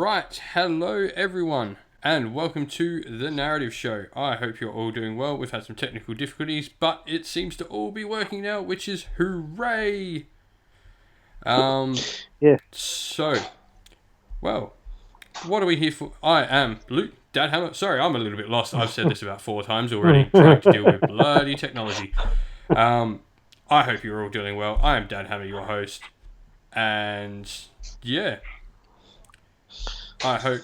Right, hello everyone, and welcome to The Narrative Show. I hope you're all doing well. We've had some technical difficulties, but it seems to all be working now, which is hooray! Yeah. So, well, what are we here for? I am Luke Dadhammer. Sorry, I'm a little bit lost. I've said this about 4 times already, trying to deal with bloody technology. I hope you're all doing well. I am Dadhammer, your host, and yeah, I hope.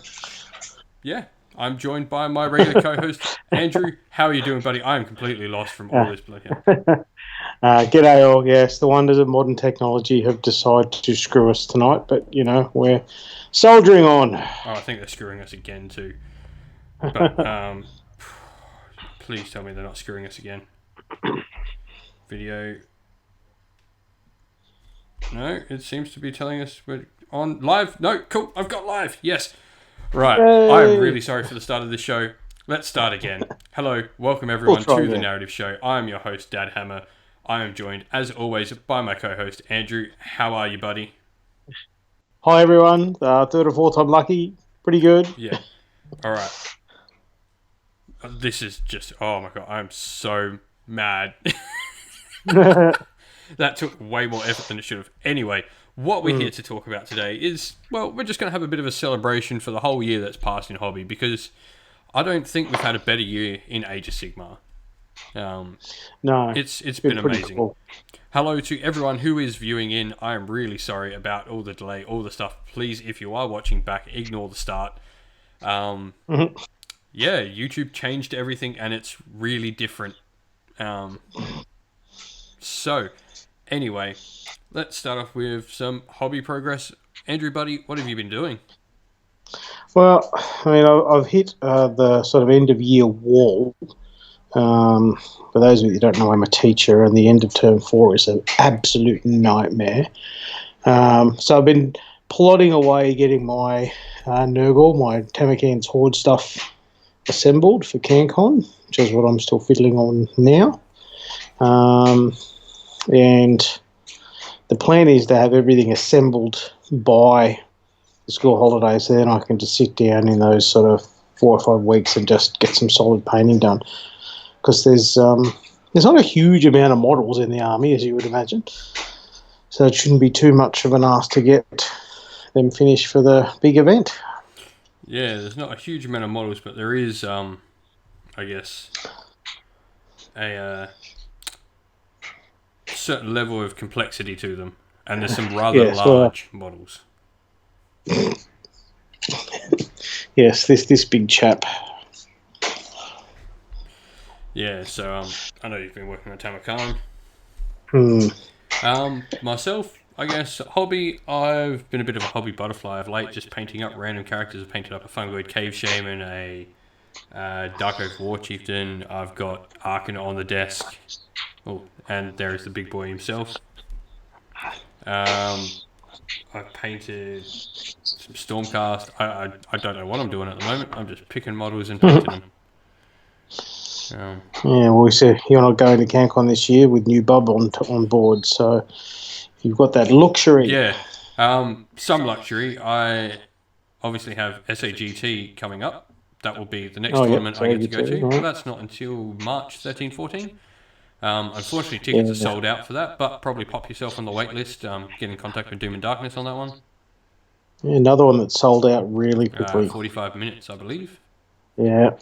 Yeah, I'm joined by my regular co-host Andrew. How are you doing, buddy? I am completely lost from all Uh, this bloody. G'day all. Yes, the wonders of modern technology have decided to screw us tonight, but we're soldiering on. Oh, I think they're screwing us again too. But please tell me they're not screwing us again. Video. No, it seems to be telling us we're on live. No, cool. I've got live. Yes. Right. I am really sorry for the start of this show. Let's start again. Hello, welcome everyone to The Narrative Show. I am your host, Dad Hammer. I am joined, as always, by my co-host, Andrew. How are you, buddy? Hi everyone. Third or fourth time lucky. Pretty good. Yeah. All right. This is just, oh my god, I'm so mad. That took way more effort than it should have. Anyway, what we're here to talk about today is, well, we're just going to have a bit of a celebration for the whole year that's passed in hobby, because I don't think we've had a better year in Age of Sigmar. No, it's been amazing. Cool. Hello to everyone who is viewing in. I am really sorry about all the delay, all the stuff. Please, if you are watching back, ignore the start. Yeah, YouTube changed everything and it's really different. So, anyway, let's start off with some hobby progress. Andrew, buddy, what have you been doing? Well, I mean, I've hit the sort of end of year wall. For those of you who don't know, I'm a teacher, and the end of term 4 is an absolute nightmare. So I've been plodding away getting my Nurgle, my Tamarkan's Horde stuff assembled for CanCon, which is what I'm still fiddling on now. And the plan is to have everything assembled by the school holidays, so then I can just sit down in those sort of 4 or 5 weeks and just get some solid painting done. Because there's not a huge amount of models in the army, as you would imagine. So it shouldn't be too much of an ask to get them finished for the big event. Yeah, there's not a huge amount of models, but there is, I guess, a certain level of complexity to them. And there's some rather large models. Yes, this big chap. Yeah, so I know you've been working on Tamarkan. Myself, I guess, hobby, I've been a bit of a hobby butterfly of late, just painting up random characters. I've painted up a Fungoid Cave Shaman, a Dark Oak War Chieftain. I've got Arkan on the desk. Oh, and there is the big boy himself. I've painted some Stormcast. I don't know what I'm doing at the moment. I'm just picking models and painting them. Yeah, well, we said you're not going to CanCon this year with new Bub on board, so you've got that luxury. Yeah, some luxury. I obviously have SAGT coming up. That will be the next tournament I get to go to. Well, that's not until March 13, 14. Unfortunately, tickets are sold out for that, but probably pop yourself on the wait list. Get in contact with Doom and Darkness on that one. Yeah, another one that's sold out really quickly. 45 minutes, I believe. Yeah.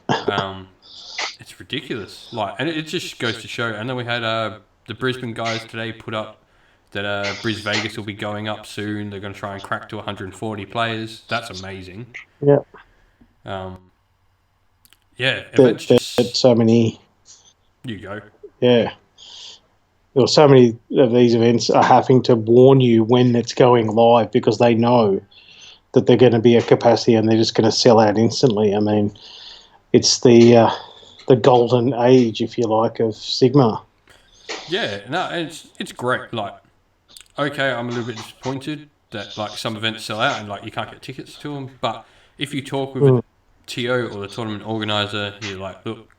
It's ridiculous. And it just goes to show. And then we had the Brisbane guys today put up that Bris Vegas will be going up soon. They're going to try and crack to 140 players. That's amazing. Yeah. Yeah. So many. You go. Yeah. Well, so many of these events are having to warn you when it's going live because they know that they're going to be at capacity and they're just going to sell out instantly. I mean, it's the golden age, if you like, of Sigmar. Yeah, no, it's great. Okay, I'm a little bit disappointed that some events sell out and you can't get tickets to them. But if you talk with a TO or the tournament organizer, you're like, look,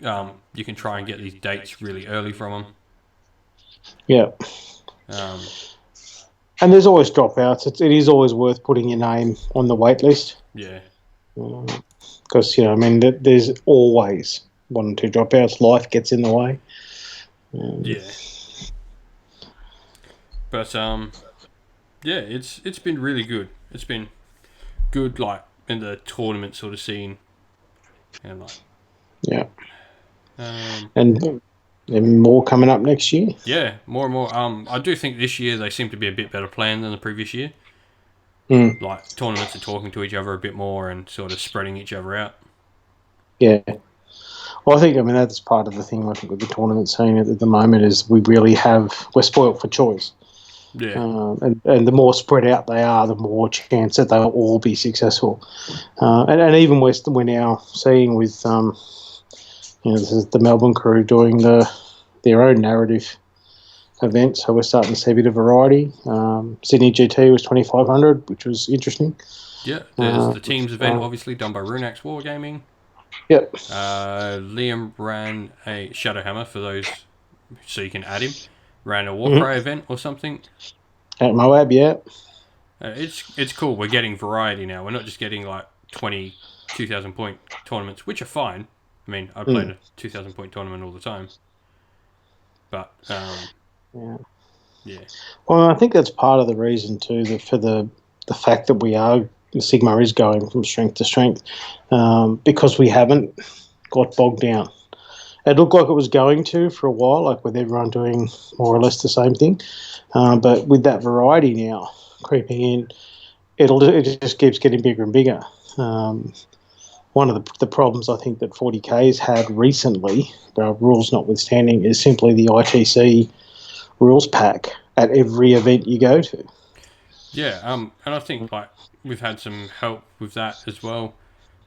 you can try and get these dates really early from them. Yeah. And there's always dropouts. It is always worth putting your name on the wait list. Yeah. Because, there's always 1 or 2 dropouts. Life gets in the way. Yeah. But, yeah, it's been really good. It's been good, like, in the tournament sort of scene. And, like... Yeah. And more coming up next year? Yeah, more and more. I do think this year they seem to be a bit better planned than the previous year. Like, tournaments are talking to each other a bit more and sort of spreading each other out. Yeah. Well, I think, that's part of the thing, I think, with the tournament scene at the moment is we're spoilt for choice. Yeah. And the more spread out they are, the more chance that they'll all be successful. And even we're now seeing with, this is the Melbourne crew doing their own narrative event, so we're starting to see a bit of variety. Sydney GT was 2,500, which was interesting. Yeah, there's the teams event, obviously, done by Runax Wargaming. Yep. Liam ran a Shadowhammer, for those, so you can add him. Ran a Warcry event or something. At Moab, yeah. It's cool. We're getting variety now. We're not just getting like 20, 2,000 point tournaments, which are fine. I mean, I play in a 2,000 point tournament all the time. But, yeah. Well, I think that's part of the reason too, for the fact that Sigma is going from strength to strength, because we haven't got bogged down. It looked like it was going to for a while, like with everyone doing more or less the same thing. But with that variety now creeping in, it just keeps getting bigger and bigger. One of the problems I think that 40K has had recently, rules notwithstanding, is simply the ITC rules pack at every event you go to. Yeah, and I think like we've had some help with that as well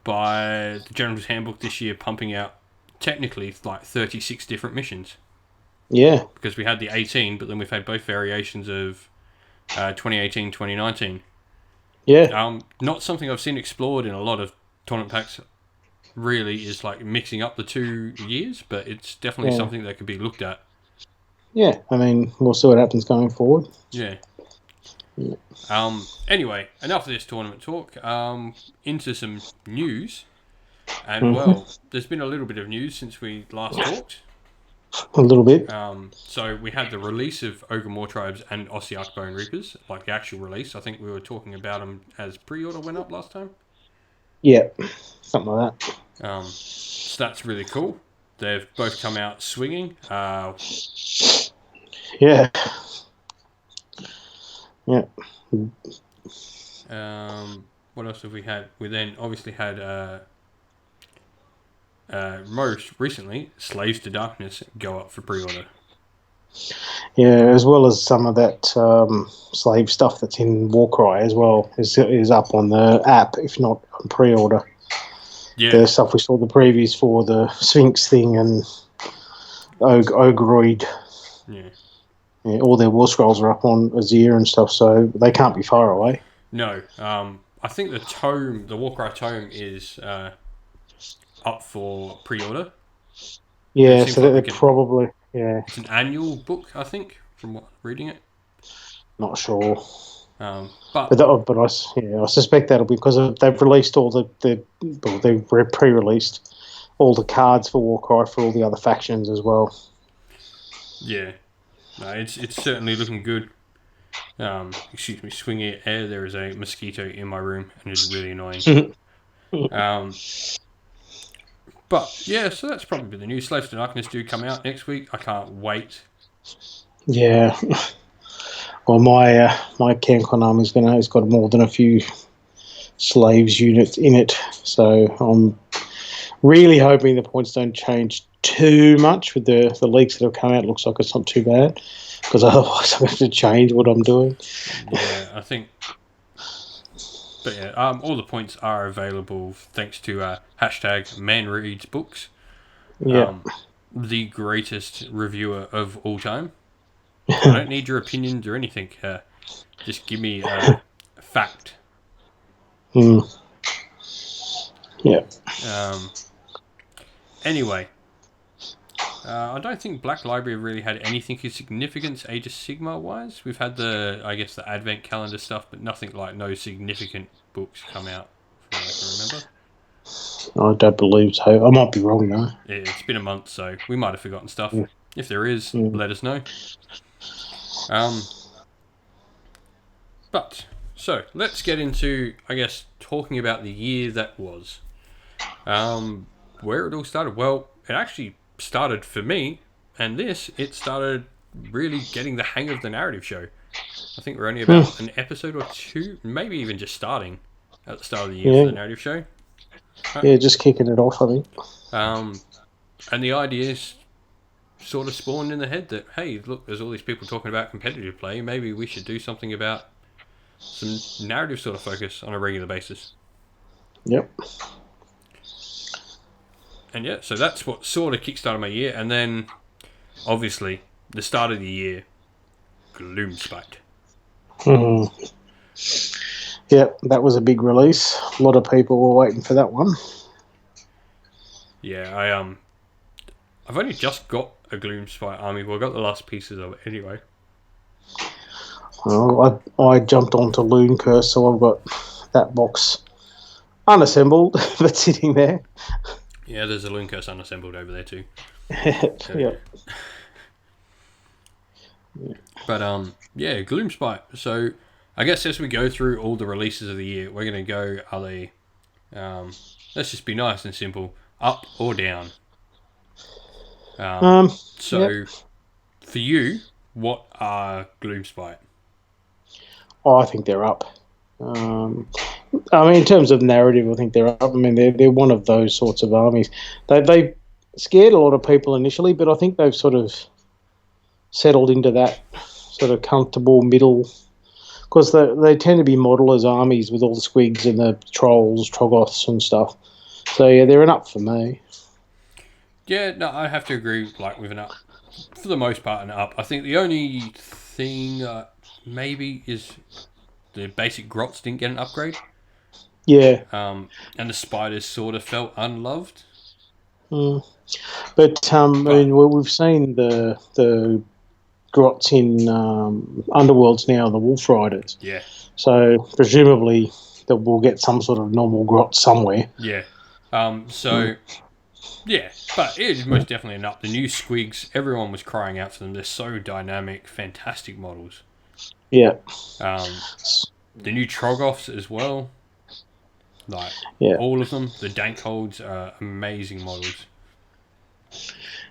by the General's Handbook this year pumping out technically like 36 different missions. Yeah. Because we had the 18, but then we've had both variations of 2018, 2019. Yeah. Not something I've seen explored in a lot of tournament packs really is like mixing up the 2 years, but it's definitely something that could be looked at. Yeah, we'll see what happens going forward. Yeah. Anyway, enough of this tournament talk. Into some news. And, well, there's been a little bit of news since we last talked. A little bit. So we had the release of Ogre Tribes and Ossiarch Bone Reapers, like the actual release. I think we were talking about them as pre-order went up last time. Yeah, something like that. So that's really cool. They've both come out swinging. Yeah. Yeah. What else have we had? We then obviously had most recently Slaves to Darkness go up for pre-order. Yeah, as well as some of that slave stuff that's in Warcry as well is up on the app, if not on pre-order. Yeah. The stuff we saw the previews for, the Sphinx thing and Ogroid. Yeah. Yeah, all their war scrolls are up on Azir and stuff, so they can't be far away. No. I think the Warcry tome is up for pre-order. Yeah, so they're probably... Yeah. It's an annual book, I think, from what reading it. Not sure. But I suspect that'll be because they've released all they've pre-released all the cards for Warcry for all the other factions as well. Yeah. No, it's certainly looking good. Excuse me, swinging air. There is a mosquito in my room, and it's really annoying. But yeah, so that's probably the news. Slaves to Darkness do come out next week. I can't wait. Yeah. Well, my CanCon army's has got more than a few slaves units in it, so I'm really hoping the points don't change too much with the leaks that have come out. It looks like it's not too bad, because otherwise I'm going to change what I'm doing. Yeah, I think. But yeah, all the points are available thanks to hashtag ManReadsBooks. Yeah. The greatest reviewer of all time. I don't need your opinions or anything. Just give me a fact. Yeah. Anyway, I don't think Black Library really had anything of significance Age of Sigmar wise. We've had the Advent calendar stuff, but nothing like no significant books come out from what I can remember. I don't believe so. I might be wrong though. It's been a month, so we might have forgotten stuff. Yeah. If there is, Mm. let us know. But so let's get into, I guess, talking about the year that was. Where it all started. Well, it actually started for me, and it started really getting the hang of the narrative show. I think we're only about an episode or two, maybe even just starting at the start of the year for the narrative show. Yeah, just kicking it off, I think. And the idea is sort of spawned in the head that, hey, look, there's all these people talking about competitive play. Maybe we should do something about some narrative sort of focus on a regular basis. Yep. And yeah, so that's what sort of kickstarted my year. And then, obviously, the start of the year, Gloomspite. Yep, that was a big release. A lot of people were waiting for that one. Yeah, I've only just got a Gloomspite army. Well, I got the last pieces of it anyway. Well, I jumped onto Loon Curse, so I've got that box unassembled, but sitting there. Yeah, there's a Loon Curse unassembled over there too. Yep. But yeah, Gloomspite. So I guess as we go through all the releases of the year, we're gonna go, are they let's just be nice and simple, up or down. So for you, what are Gloomspite? Oh, I think they're up. I mean, in terms of narrative, I think they're up. I mean, they're one of those sorts of armies. They scared a lot of people initially, but I think they've sort of settled into that sort of comfortable middle. Because they tend to be modelers armies with all the squigs and the trolls, Troggoths and stuff. So yeah, they're an up for me. Yeah, no, I have to agree. Like with an up, for the most part, an up. I think the only thing maybe is the basic Grots didn't get an upgrade. Yeah. And the spiders sort of felt unloved. But I mean, we've seen the Grots in Underworlds now, the Wolf Riders. Yeah. So presumably that we'll get some sort of normal Grot somewhere. Yeah. Yeah, but it is most definitely an up. The new Squigs, everyone was crying out for them. They're so dynamic, fantastic models. Yeah. The new Troggoths as well. Like, all of them. The Dankholds are amazing models.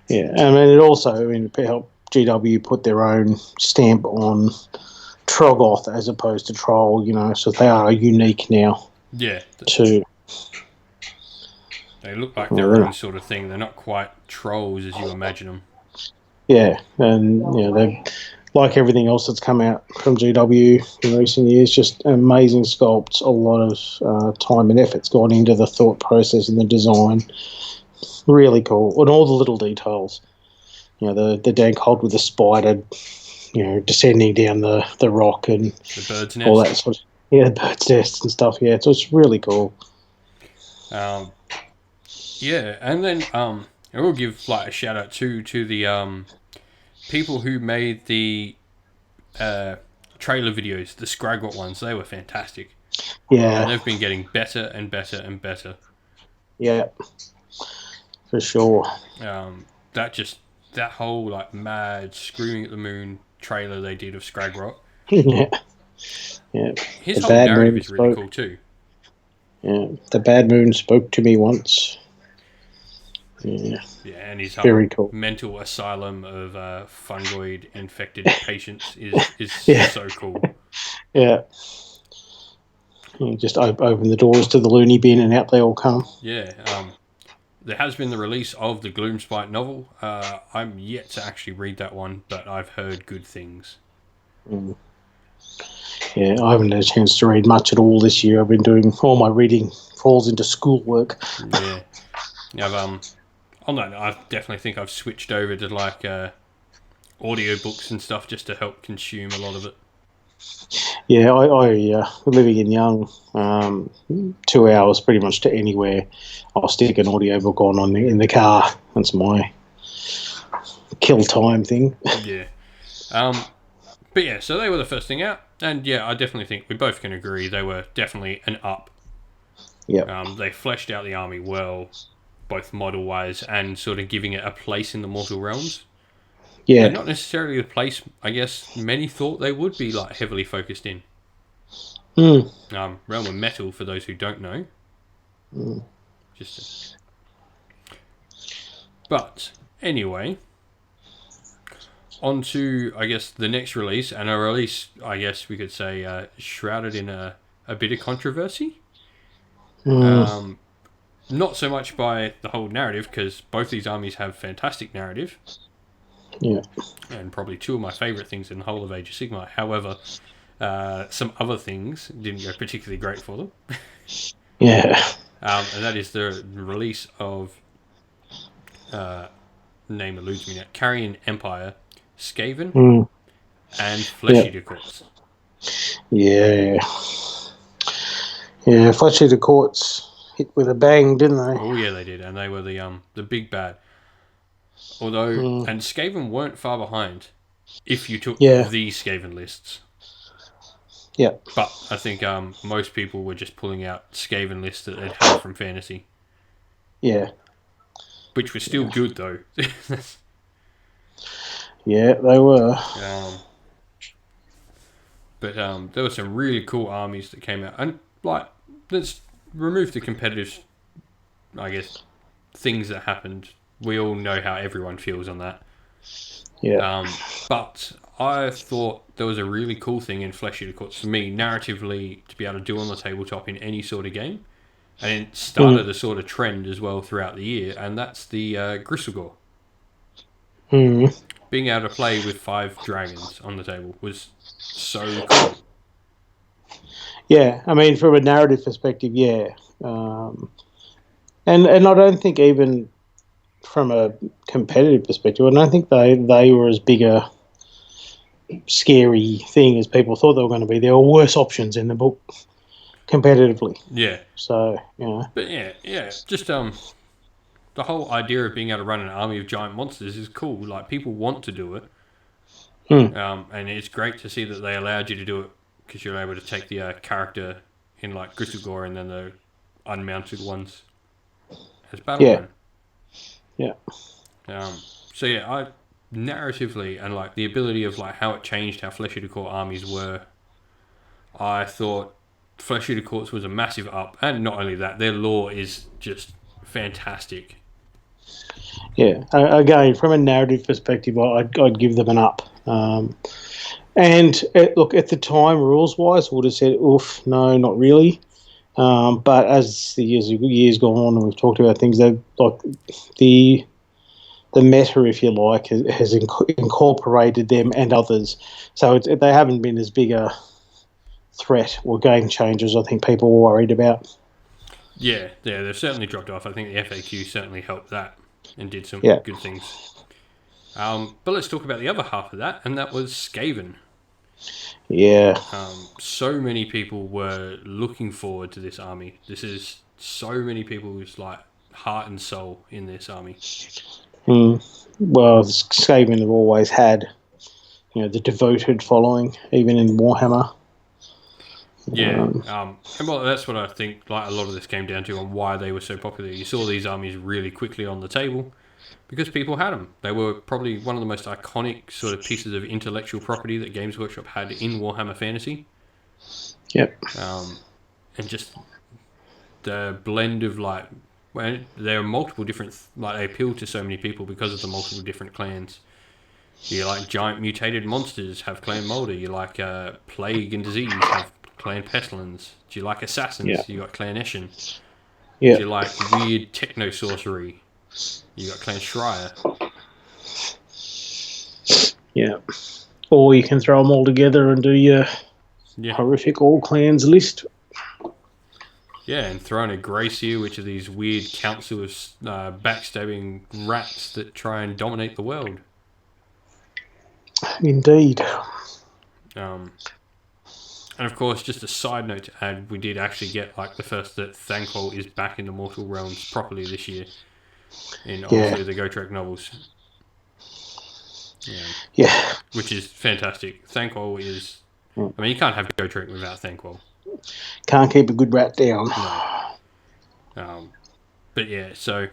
Yeah, I mean, it also, it helped GW put their own stamp on Troggoth as opposed to Troll, so they are unique now. Yeah. Too. They look like their own sort of thing. They're not quite trolls as you imagine them. Yeah, and they, like everything else that's come out from GW in recent years, just amazing sculpts. A lot of time and effort's gone into the thought process and the design. Really cool, and all the little details. The Dankhold with the spider, descending down the rock and the bird's nest. All that sort of, the bird's nest and stuff. Yeah, so it's really cool. Yeah, and then I will give a shout out to the people who made the trailer videos, the Scraggot ones. They were fantastic. Yeah, and they've been getting better and better and better. Yeah, for sure. That whole mad screaming at the moon trailer they did of Scragrot. Yeah. His whole narrative is really cool too. Yeah, the Bad Moon spoke to me once. Yeah, and his very cool mental asylum of fungoid infected patients is so cool. Yeah, you just open the doors to the loony bin and out they all come. Yeah, there has been the release of the Gloomspite novel. I'm yet to actually read that one, but I've heard good things. Yeah, I haven't had a chance to read much at all this year. I've been doing all my reading falls into schoolwork. Yeah, I definitely think I've switched over to audiobooks and stuff just to help consume a lot of it. Yeah, I living in Young, 2 hours pretty much to anywhere. I'll stick an audiobook on in the car. That's my kill time thing. Yeah. But yeah, so they were the first thing out, and yeah, I definitely think we both can agree they were definitely an up. Yeah. They fleshed out the army well, both model wise and sort of giving it a place in the mortal realms. And Yeah. not necessarily the place I guess many thought they would be like heavily focused in. Mm. Realm of Metal, for those who don't know. Mm. But anyway, on to I guess the next release, and a release I guess we could say shrouded in a bit of controversy. Not so much by the whole narrative, because both these armies have fantastic narrative. Yeah. And probably two of my favourite things in the whole of Age of Sigmar. However, some other things didn't go particularly great for them. Yeah. And that is the release of, name eludes me now, Carrion Empire, Skaven, and Flesh Eater Courts. Yeah. Yeah, Flesh Eater Courts hit with a bang, didn't they? Oh yeah, they did, and they were the big bad. Although, and Skaven weren't far behind if you took the Skaven lists. Yeah. But I think most people were just pulling out Skaven lists that they'd had from Fantasy. Yeah. Which was still good, though. Yeah, they were. But there were some really cool armies that came out. And, like, let's remove the competitive, I guess, things that happened. We all know how everyone feels on that. Yeah. But I thought there was a really cool thing in Flesh Eater Courts for me, narratively, to be able to do on the tabletop in any sort of game. And it started a sort of trend as well throughout the year, and that's the Gristlegore. Being able to play with 5 dragons on the table was so cool. Yeah, I mean, from a narrative perspective, yeah. And I don't think even from a competitive perspective, I don't think they were as big a scary thing as people thought they were going to be. There were worse options in the book competitively. Yeah. So, yeah. But yeah. Just the whole idea of being able to run an army of giant monsters is cool. Like, people want to do it. And it's great to see that they allowed you to do it, because you're able to take the character in, like, Gristlegore and then the unmounted ones as Battleborn. Yeah. So yeah, narratively, and like the ability of like how it changed how Flesh Eater Court armies were, I thought Flesh Eater Courts was a massive up. And not only that, their lore is just fantastic. Yeah, again, from a narrative perspective, I'd give them an up. And look, at the time, rules-wise, I would have said, oof, no, not really. But as the years gone on, and we've talked about things, that like the meta, if you like, has incorporated them and others. So they haven't been as big a threat or game changers I think people were worried about. Yeah, they've certainly dropped off. I think the FAQ certainly helped that and did some good things. But let's talk about the other half of that, and that was Skaven. Yeah. So many people were looking forward to this army. This is so many people's like heart and soul in this army. Well, Skaven have always had, the devoted following, even in Warhammer. Yeah, and well, that's what I think. Like a lot of this came down to on why they were so popular. You saw these armies really quickly on the table because people had them. They were probably one of the most iconic sort of pieces of intellectual property that Games Workshop had in Warhammer Fantasy. Yep. And just the blend of like, well, there are multiple different, like they appeal to so many people because of the multiple different clans. You like giant mutated monsters, have Clan Molder. You like plague and disease, have Clan Pestilence. Do you like assassins? You got Clan Eshin. Yeah. Do you like weird techno sorcery? You got Clan Schreier. Yeah. Or you can throw them all together and do your horrific all clans list. Yeah, and throw in a Gracie, which are these weird council of backstabbing rats that try and dominate the world. Indeed. And of course, just a side note to add, we did actually get like the first that Thanquol is back in the Mortal Realms properly this year in obviously the Gotrek novels. Yeah. Which is fantastic. Thanquol is... I mean, you can't have Gotrek without Thanquol. Can't keep a good rat down. No. But yeah, so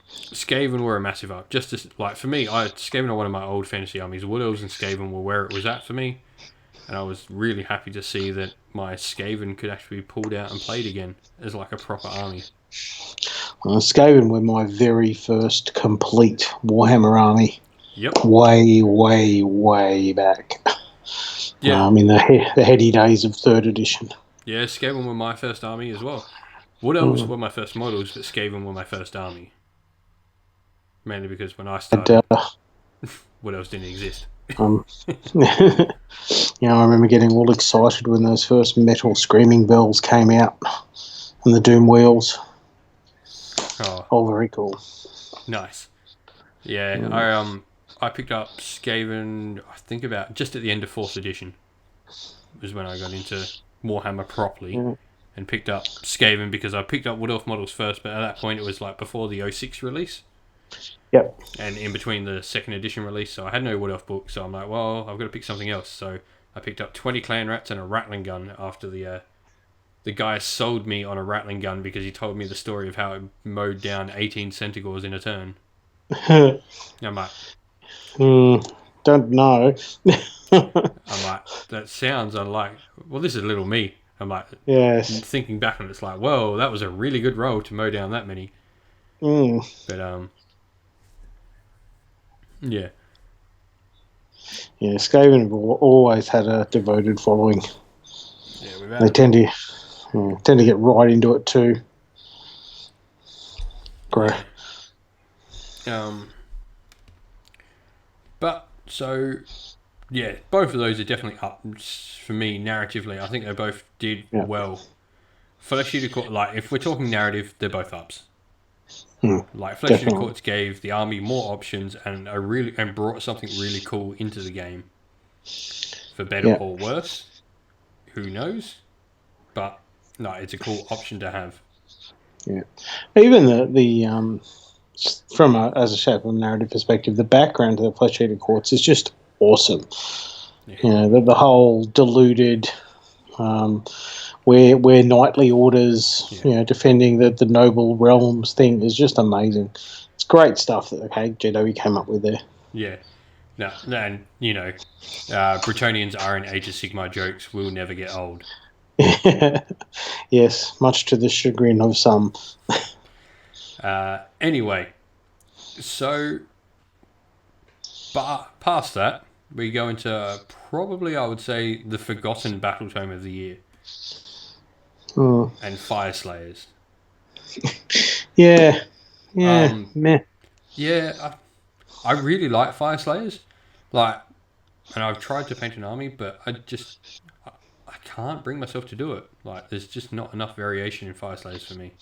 Skaven were a massive up. Just as, like, for me, Skaven are one of my old fantasy armies. Wood Elves and Skaven were where it was at for me. And I was really happy to see that my Skaven could actually be pulled out and played again as like a proper army. Skaven were my very first complete Warhammer army. Yep. Way, way, way back. Yeah. In the heady days of 3rd edition. Yeah, Skaven were my first army as well. Wood Elves were my first models, but Skaven were my first army. Mainly because when I started, Wood Elves didn't exist. I remember getting all excited when those first metal screaming bells came out and the Doom wheels. Oh, very cool. Nice. Yeah, I picked up Skaven, I think about just at the end of 4th edition was when I got into Warhammer properly and picked up Skaven because I picked up Wood Elf models first, but at that point it was like before the 06 release. Yep. And in between the 2nd edition release, so I had no Wood Elf book, so I'm like, well, I've got to pick something else. So I picked up 20 clan rats and a rattling gun after the guy sold me on a rattling gun because he told me the story of how it mowed down 18 Centaurs in a turn. I'm like... don't know. I'm like, that sounds unlike... Well, this is little me. I'm like, yes. Thinking back on it, it's like, whoa, that was a really good roll to mow down that many. But, yeah. Yeah, Skaven have always had a devoted following. Yeah, they tend to get right into it too. Great. But, so, yeah, both of those are definitely up for me narratively. I think they both did well. Flesh Eater Court, like, if we're talking narrative, they're both ups. Like, Flesh Eater Courts gave the army more options and brought something really cool into the game. For better or worse, who knows? But, no, it's a cool option to have. Yeah. Even the from as a shape of narrative perspective, the background to the Flesh Eater Courts is just awesome. Yeah. The whole deluded, where knightly orders, defending the noble realms thing is just amazing. It's great stuff that GW came up with there. Yeah. No, and Bretonnians are in Age of Sigmar jokes will never get old. Yes, much to the chagrin of some. Anyway, so past that, we go into probably, I would say, the forgotten battle tome of the year. And Fire Slayers. Yeah. Meh. Yeah, I really like Fire Slayers. Like, and I've tried to paint an army, but I can't bring myself to do it. Like, there's just not enough variation in Fire Slayers for me.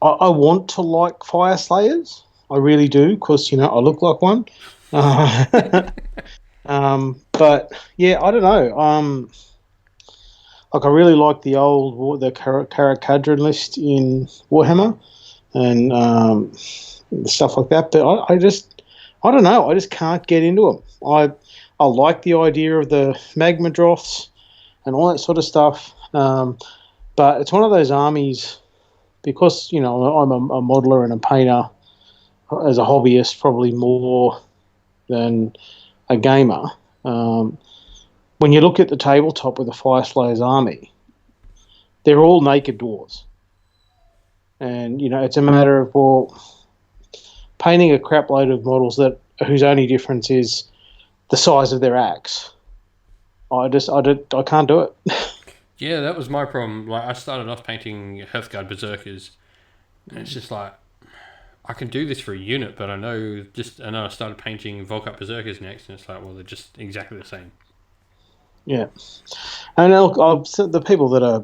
I want to like Fire Slayers. I really do, because, I look like one. But, yeah, I don't know. Like, I really like the Karakadran list in Warhammer and stuff like that. But I don't know. I just can't get into them. I like the idea of the magma droths and all that sort of stuff. But it's one of those armies, because, I'm a modeler and a painter as a hobbyist, probably more than a gamer. When you look at the tabletop with the Fire Slayers army, they're all naked dwarves. And, it's a matter of, painting a crap load of models whose only difference is the size of their axe. I can't do it. Yeah, that was my problem. Like, I started off painting Hearthguard Berserkers, and it's just like, I can do this for a unit, but I know I started painting Volkite Berserkers next, and it's like, well, they're just exactly the same. Yeah, and the people that are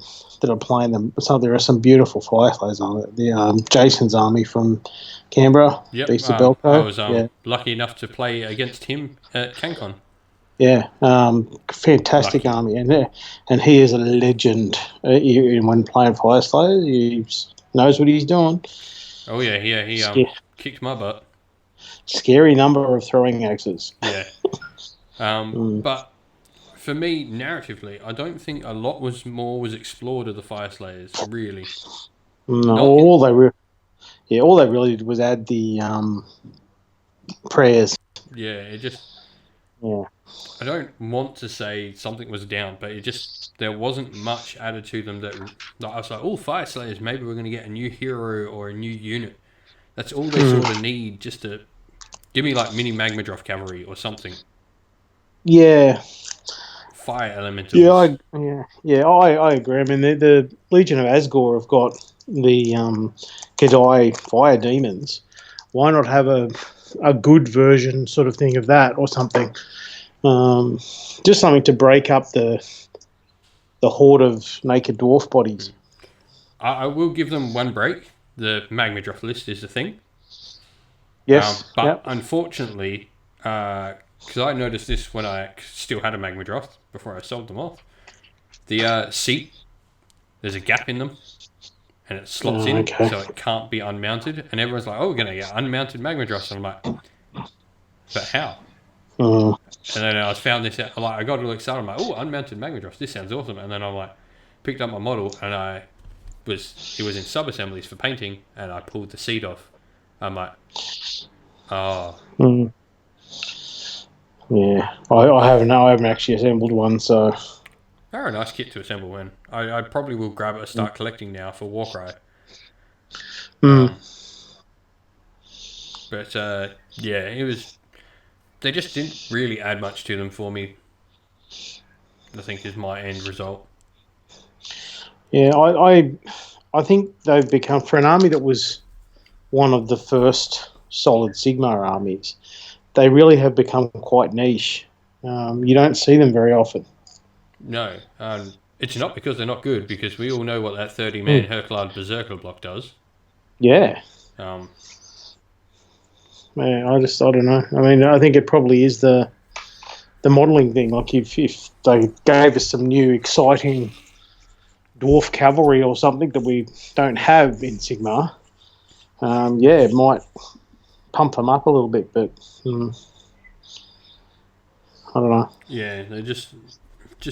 playing them, there are some beautiful Fire Slayers on it. The Jason's army from Canberra, Beast of Belko. I was lucky enough to play against him at CanCon. Yeah, fantastic army, and he is a legend when playing Fire Slayers. He knows what he's doing. Oh yeah, he kicked my butt. scary number of throwing axes. Yeah. But for me, narratively, I don't think a lot was explored of the Fire Slayers, really. No, Not in, all they really did was add the prayers. yeah, it just. Yeah. I don't want to say something was down, but it just there wasn't much added to them that I was like, oh, Fire Slayers, maybe we're going to get a new hero or a new unit. That's all they sort of need, just to give me like mini Magmadroth cavalry or something. Yeah. Fire elementals. I agree. I mean, the Legion of Asgore have got the Gadai fire demons. Why not have a good version sort of thing of that or something? Just something to break up the horde of naked dwarf bodies. I will give them one break. The Magmadroth list is the thing. Yes. But unfortunately, because I noticed this when I still had a Magmadroth before I sold them off, the seat, there's a gap in them, and it slots in, so it can't be unmounted. And everyone's like, oh, we're going to get unmounted Magmadroths. And I'm like, but how? And then I found this out, like, I got a little excited. I'm like, oh, unmounted Magmadroths, this sounds awesome. And then I'm like, picked up my model, and it was in sub-assemblies for painting, and I pulled the seat off. I'm like, oh. Yeah, I haven't actually assembled one, so. They're a nice kit to assemble, man. I probably will grab it and start collecting now for Warcry. But yeah, it was. They just didn't really add much to them for me. I think is my end result. Yeah, I think they've become, for an army that was one of the first solid Sigmar armies, they really have become quite niche. You don't see them very often. No, it's not because they're not good, because we all know what that 30-man Herklad Berserker block does. Yeah. Man, I don't know. I mean, I think it probably is the modelling thing. Like if they gave us some new exciting dwarf cavalry or something that we don't have in Sigmar, it might pump them up a little bit, but I don't know. Yeah, they just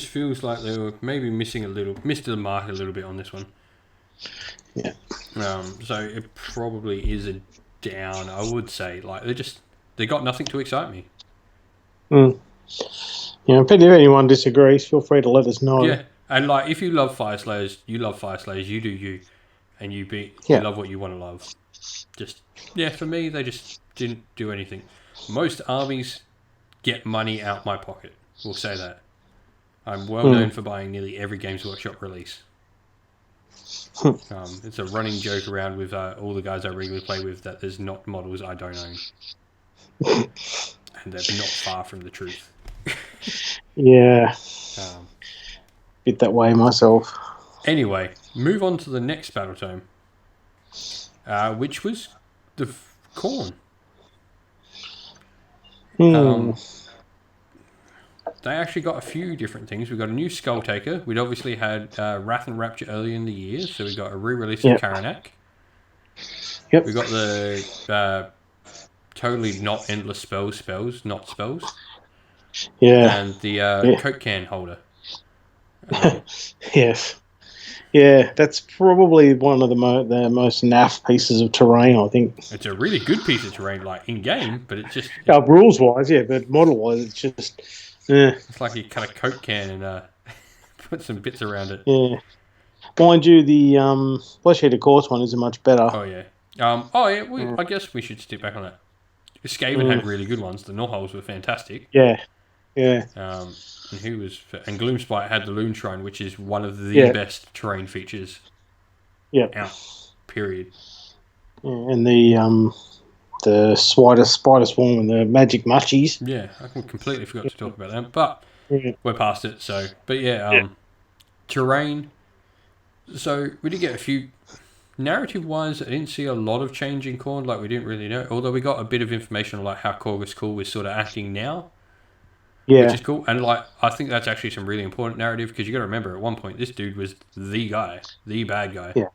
feels like they were maybe missed the mark a little bit on this one. Yeah. So it probably is a down, I would say. Like they got nothing to excite me. Yeah, if anyone disagrees, feel free to let us know. Yeah, and like if you love Fire Slayers, you love Fire Slayers. You do you, and you love what you want to love. Just for me, they just didn't do anything. Most armies get money out my pocket. We'll say that. I'm well known for buying nearly every Games Workshop release. It's a running joke around with all the guys I regularly play with that there's not models I don't own. And they're not far from the truth. Yeah. Bit that way myself. Anyway, move on to the next battle tome, which was the Khorne. They actually got a few different things. We got a new Skull Taker. We'd obviously had Wrath and Rapture earlier in the year, so we got a re-release of Karanak. Yep. We got the totally not endless spells, not spells. Yeah. And the Coke can holder. Yes. Yeah, that's probably one of the most naff pieces of terrain, I think. It's a really good piece of terrain, like in-game, but it's just... rules-wise, yeah, but model-wise, it's just... It's like you cut a Coke can and put some bits around it. Yeah. Mind you, the Flesh-Eater Course one is much better. Oh, yeah. I guess we should stick back on that. Skaven had really good ones. The Norholes were fantastic. Yeah. And Gloomspite had the Loon Shrine, which is one of the best terrain features. Out. Period. Yeah, and the Spider Swarm and the Magic Munchies. Yeah, I completely forgot to talk about them, but we're past it. So, but terrain. So we did get a few. Narrative-wise, I didn't see a lot of change in Khorne. Like we didn't really know, although we got a bit of information on like how Korgus Khul is sort of acting now. Yeah, which is cool. And like I think that's actually some really important narrative because you got to remember at one point this dude was the guy, the bad guy. Yeah.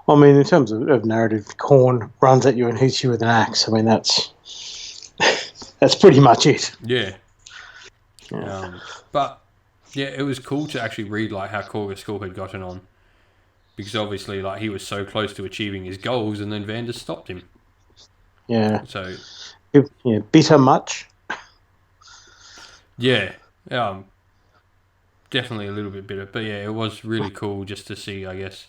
I mean, in terms of narrative, Khorne runs at you and hits you with an axe. I mean, that's pretty much it. Yeah. But yeah, it was cool to actually read like how Korga Skull had gotten on, because obviously like he was so close to achieving his goals, and then Vander stopped him. Yeah. So Yeah, bitter much. yeah, definitely a little bit bitter, but yeah, it was really cool just to see, I guess,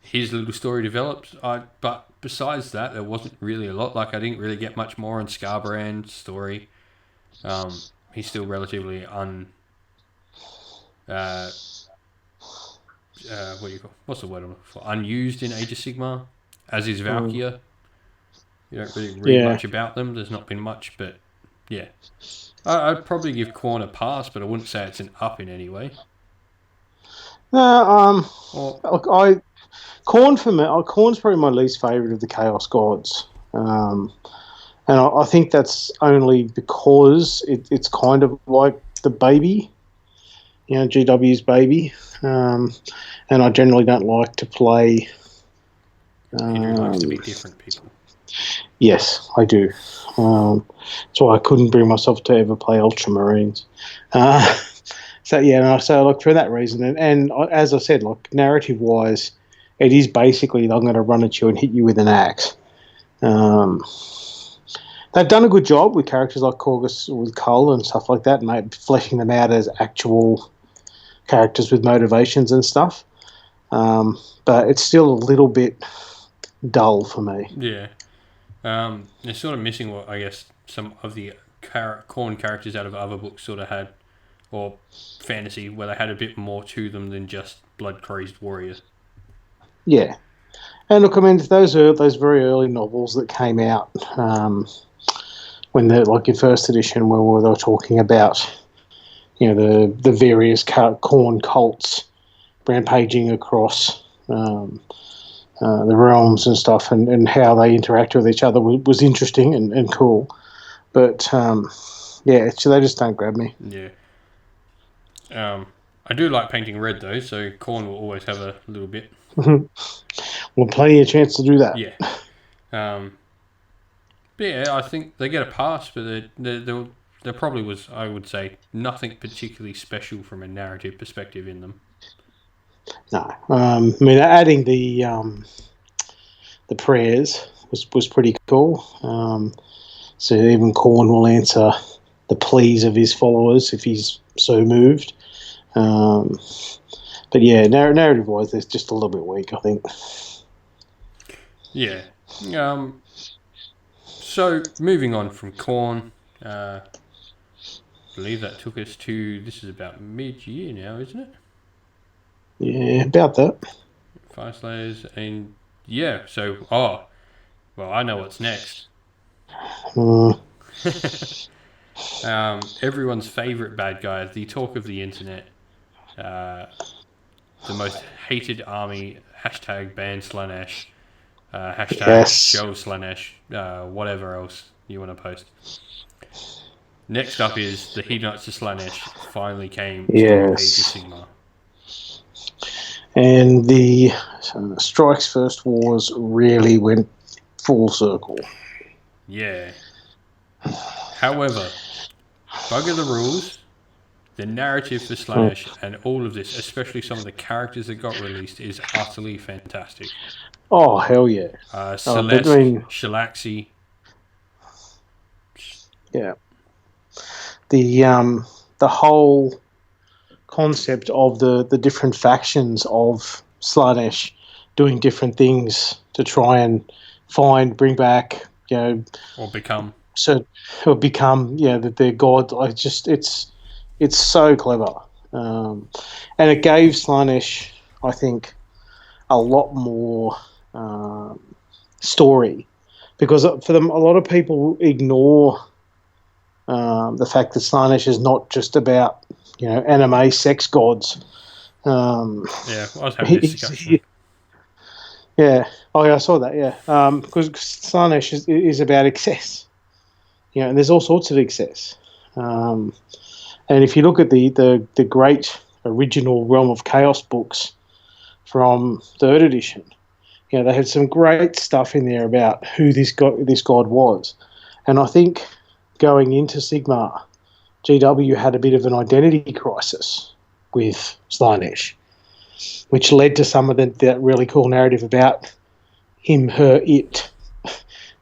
his little story developed. But besides that, there wasn't really a lot. Like I didn't really get much more on Scarbrand's story. He's still relatively what do you call? What's the word I'm looking for? Unused in Age of Sigmar, as is Valkyria. You don't really read much about them. There's not been much, but yeah, I'd probably give Khorne a pass, but I wouldn't say it's an up in any way. No, look, Khorne for me, Khorne's probably my least favourite of the Chaos Gods. And I think that's only because it's kind of like the baby, GW's baby. And I generally don't like to play. Andrew likes to be different people. Yes, I do. So I couldn't bring myself to ever play Ultramarines. So like for that reason, and as I said, like narrative wise, it is basically I'm going to run at you and hit you with an axe. They've done a good job with characters like Korgus with Cull and stuff like that, fleshing them out as actual characters with motivations and stuff. But it's still a little bit dull for me. Yeah. They're sort of missing what I guess some of the Khorne characters out of other books sort of had, or fantasy, where they had a bit more to them than just blood-crazed warriors. Yeah. And look, I mean, those very early novels that came out when they're like in first edition, where they were talking about, the various Khorne cults rampaging across the realms and stuff, and how they interact with each other was interesting and cool. But so they just don't grab me. Yeah. I do like painting red though, so Khorne will always have a little bit. Well, plenty of chance to do that. Yeah. But yeah, I think they get a pass, but there probably was, I would say, nothing particularly special from a narrative perspective in them. No, I mean, adding the prayers was pretty cool. So even Khorne will answer the pleas of his followers if he's so moved. But yeah, narrative wise, they're just a little bit weak, I think. Yeah. So moving on from Khorne, I believe that took us to, this is about mid-year now, isn't it? Yeah, about that. Fire Slayers, and yeah, so, well, I know what's next. Everyone's favourite bad guy, the talk of the internet, the most hated army, hashtag ban Slaanesh, hashtag show Slaanesh, whatever else you want to post. Next up is the Hedonites of Slaanesh finally came to Age of Sigmar. And the Strike's First Wars really went full circle. Yeah. However, bugger the rules, the narrative for Slaanesh, and all of this, especially some of the characters that got released, is utterly fantastic. Oh, hell yeah. Celeste, Shalaxi. Yeah. The whole concept of the different factions of Slaanesh doing different things to try and bring back, or become that they're god. It's so clever, and it gave Slaanesh, I think, a lot more story, because for them, a lot of people ignore the fact that Slaanesh is not just about anime sex gods. Yeah, I was having this discussion. Yeah, I saw that. Yeah, because Slaanesh is about excess. And there's all sorts of excess. And if you look at the great original Realm of Chaos books from 3rd edition, they had some great stuff in there about who this god was. And I think going into Sigmar, GW had a bit of an identity crisis with Slaanesh, which led to some of that really cool narrative about him, her, it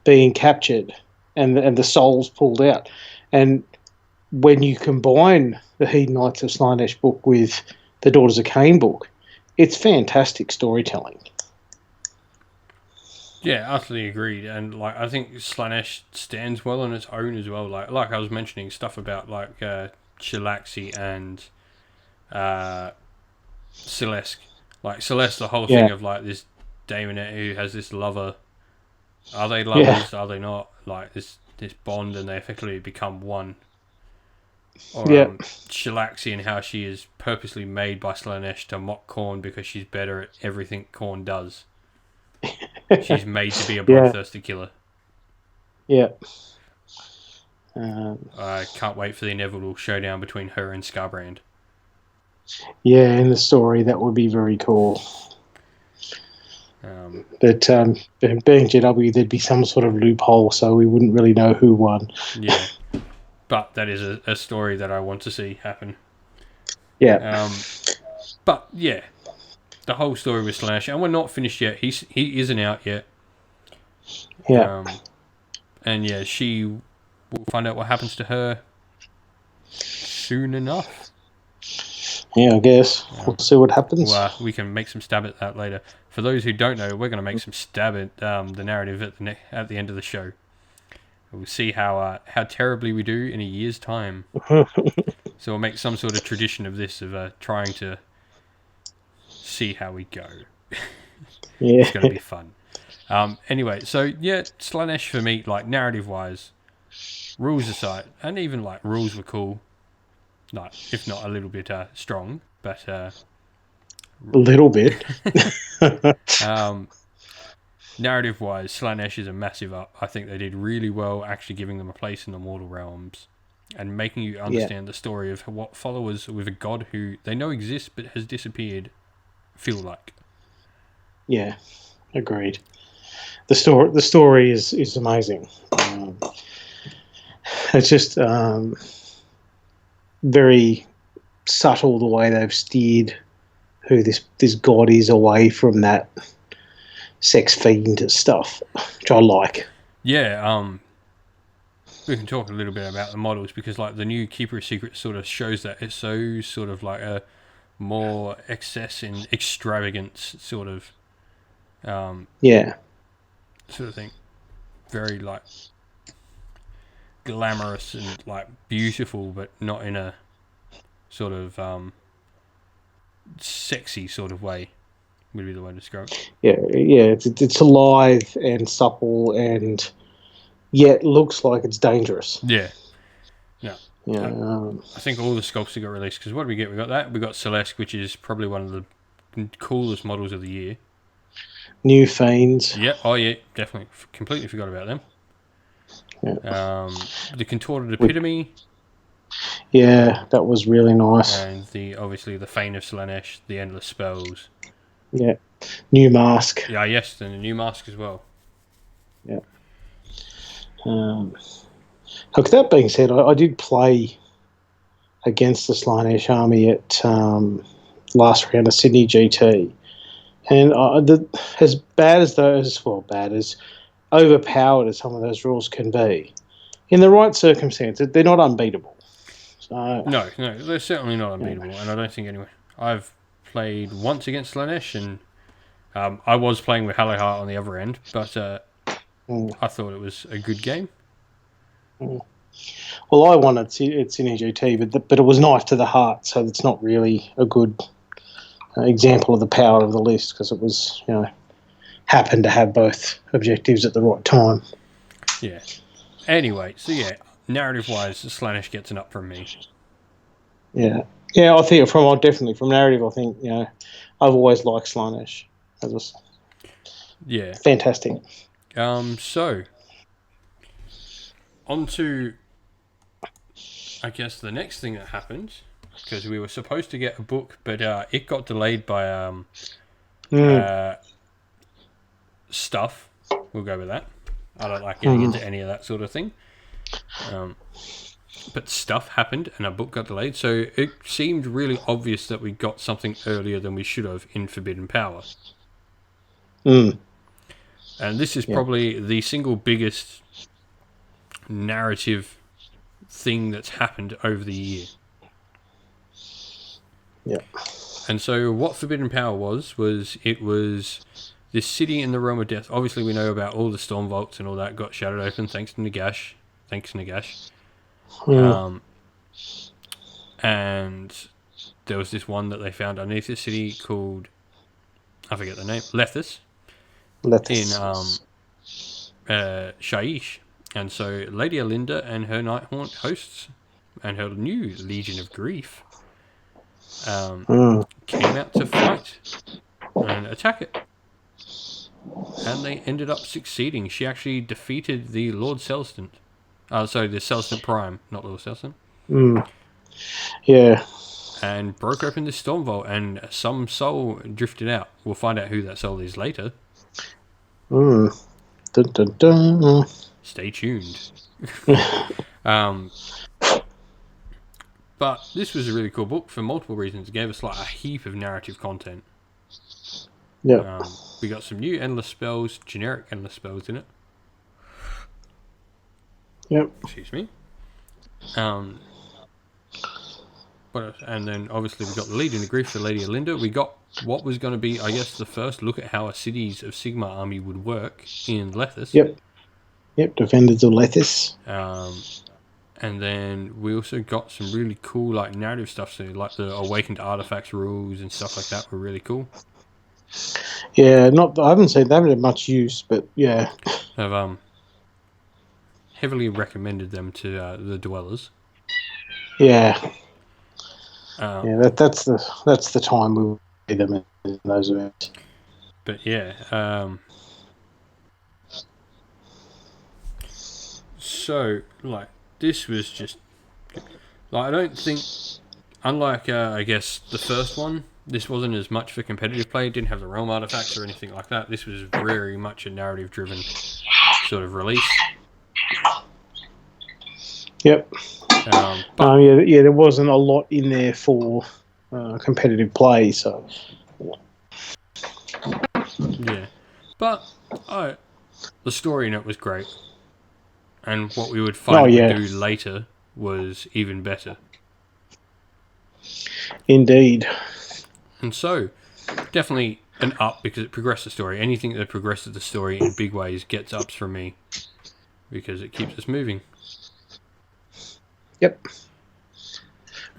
being captured and the souls pulled out. And when you combine the Hedonites of Slaanesh book with the Daughters of Cain book, it's fantastic storytelling. Yeah, utterly agreed. And like, I think Slaanesh stands well on its own as well. Like I was mentioning stuff about like Shalaxi and Celeste. Like Celeste, the whole thing of like this Daemonette who has this lover. Are they lovers? Are they not? Like this bond, and they effectively become one. Or Shalaxi and how she is purposely made by Slaanesh to mock Khorne because she's better at everything Khorne does. She's made to be a bloodthirsty killer. Yeah. I can't wait for the inevitable showdown between her and Skarbrand. Yeah, in the story, that would be very cool. But being GW, there'd be some sort of loophole, so we wouldn't really know who won. Yeah. But that is a story that I want to see happen. Yeah. But, yeah. The whole story with Slaanesh, and we're not finished yet. He isn't out yet. Yeah. And yeah, we'll find out what happens to her soon enough. Yeah, I guess. We'll see what happens. Well, we can make some stab at that later. For those who don't know, we're going to make some stab at the narrative at the end of the show. We'll see how terribly we do in a year's time. So we'll make some sort of tradition of this, of trying to see how we go. Yeah. It's going to be fun. Anyway, so yeah, Slaanesh for me, like narrative-wise, rules aside, and even like rules were cool. Like, if not a little bit strong, but a little bit. Narrative-wise, Slaanesh is a massive up. I think they did really well actually giving them a place in the mortal realms and making you understand the story of what followers with a god who they know exists but has disappeared feel like. Yeah, agreed. The story is amazing. It's just very subtle the way they've steered who this god is away from that sex fiend stuff, which I like. Yeah, we can talk a little bit about the models because like the new Keeper of Secrets sort of shows that it's so sort of like a more excess in extravagance sort of sort of thing. Very like glamorous and like beautiful, but not in a sort of sexy sort of way would be the way to describe it. Yeah, it's alive and supple and yet looks like it's dangerous. Yeah. Yeah. I think all the sculpts got released because what did we get? We got that. We got Celeste, which is probably one of the coolest models of the year. New Fiends. Yeah. Oh yeah, definitely. Completely forgot about them. Yeah. The Contorted Epitome. Yeah, that was really nice. And obviously the Fane of Slaanesh, the Endless Spells. Yeah. New Mask. Yeah, yes, and a new mask as well. Yeah. Look, that being said, I did play against the Slaanesh army at last round of Sydney GT. And as overpowered as some of those rules can be, in the right circumstances, they're not unbeatable. So, no, they're certainly not unbeatable, and I don't think anyone. I've played once against Slaanesh, and I was playing with Hallowheart on the other end, but I thought it was a good game. Well, I won at Sydney GT, but it was knife to the heart, so it's not really a good example of the power of the list because it was, happened to have both objectives at the right time. Yeah. Anyway, so yeah, narrative-wise, Slaanesh gets an up from me. Yeah. Yeah, I think definitely from narrative, I think, I've always liked Slaanesh. That was fantastic. So, on to, I guess, the next thing that happened, because we were supposed to get a book, but it got delayed by stuff. We'll go with that. I don't like getting into any of that sort of thing. But stuff happened and our book got delayed, so it seemed really obvious that we got something earlier than we should have in Forbidden Power. Mm. And this is probably the single biggest narrative thing that's happened over the year. Yeah. And so what Forbidden Power was it was this city in the realm of death. Obviously we know about all the storm vaults and all that got shattered open thanks to Nagash. Thanks, Nagash. And there was this one that they found underneath the city called, I forget the name, Lethis. In Shaiish. And so Lady Alinda and her Nighthaunt hosts and her new Legion of Grief came out to fight and attack it. And they ended up succeeding. She actually defeated the Lord Celestant. Sorry, the Celestant Prime, not Lord Celestant. Yeah. And broke open the Storm Vault, and some soul drifted out. We'll find out who that soul is later. Dun, dun, dun. Stay tuned. But this was a really cool book for multiple reasons. It gave us like a heap of narrative content. Yeah. We got some new endless spells, generic endless spells in it. Yep. Excuse me. What else? And then obviously we got the Legion of Grief for Lady Alinda. We got what was going to be, I guess, the first look at how a Cities of Sigmar army would work in Lethis. Yep. Defenders of Lethis. And then we also got some really cool like narrative stuff. So like the Awakened Artifacts rules and stuff like that were really cool. Yeah, I haven't seen they haven't had much use, but yeah. I've heavily recommended them to the dwellers. Yeah. That's the time we will see them in those events. But yeah, so like this was just like I don't think, unlike I guess the first one, this wasn't as much for competitive play. It didn't have the realm artifacts or anything like that. This was very much a narrative driven sort of release. Yep. There wasn't a lot in there for competitive play, so yeah. But the story in it was great, and what we would find we do later was even better. Indeed. And so, definitely an up because it progressed the story. Anything that progresses the story in big ways gets ups from me because it keeps us moving. Yep.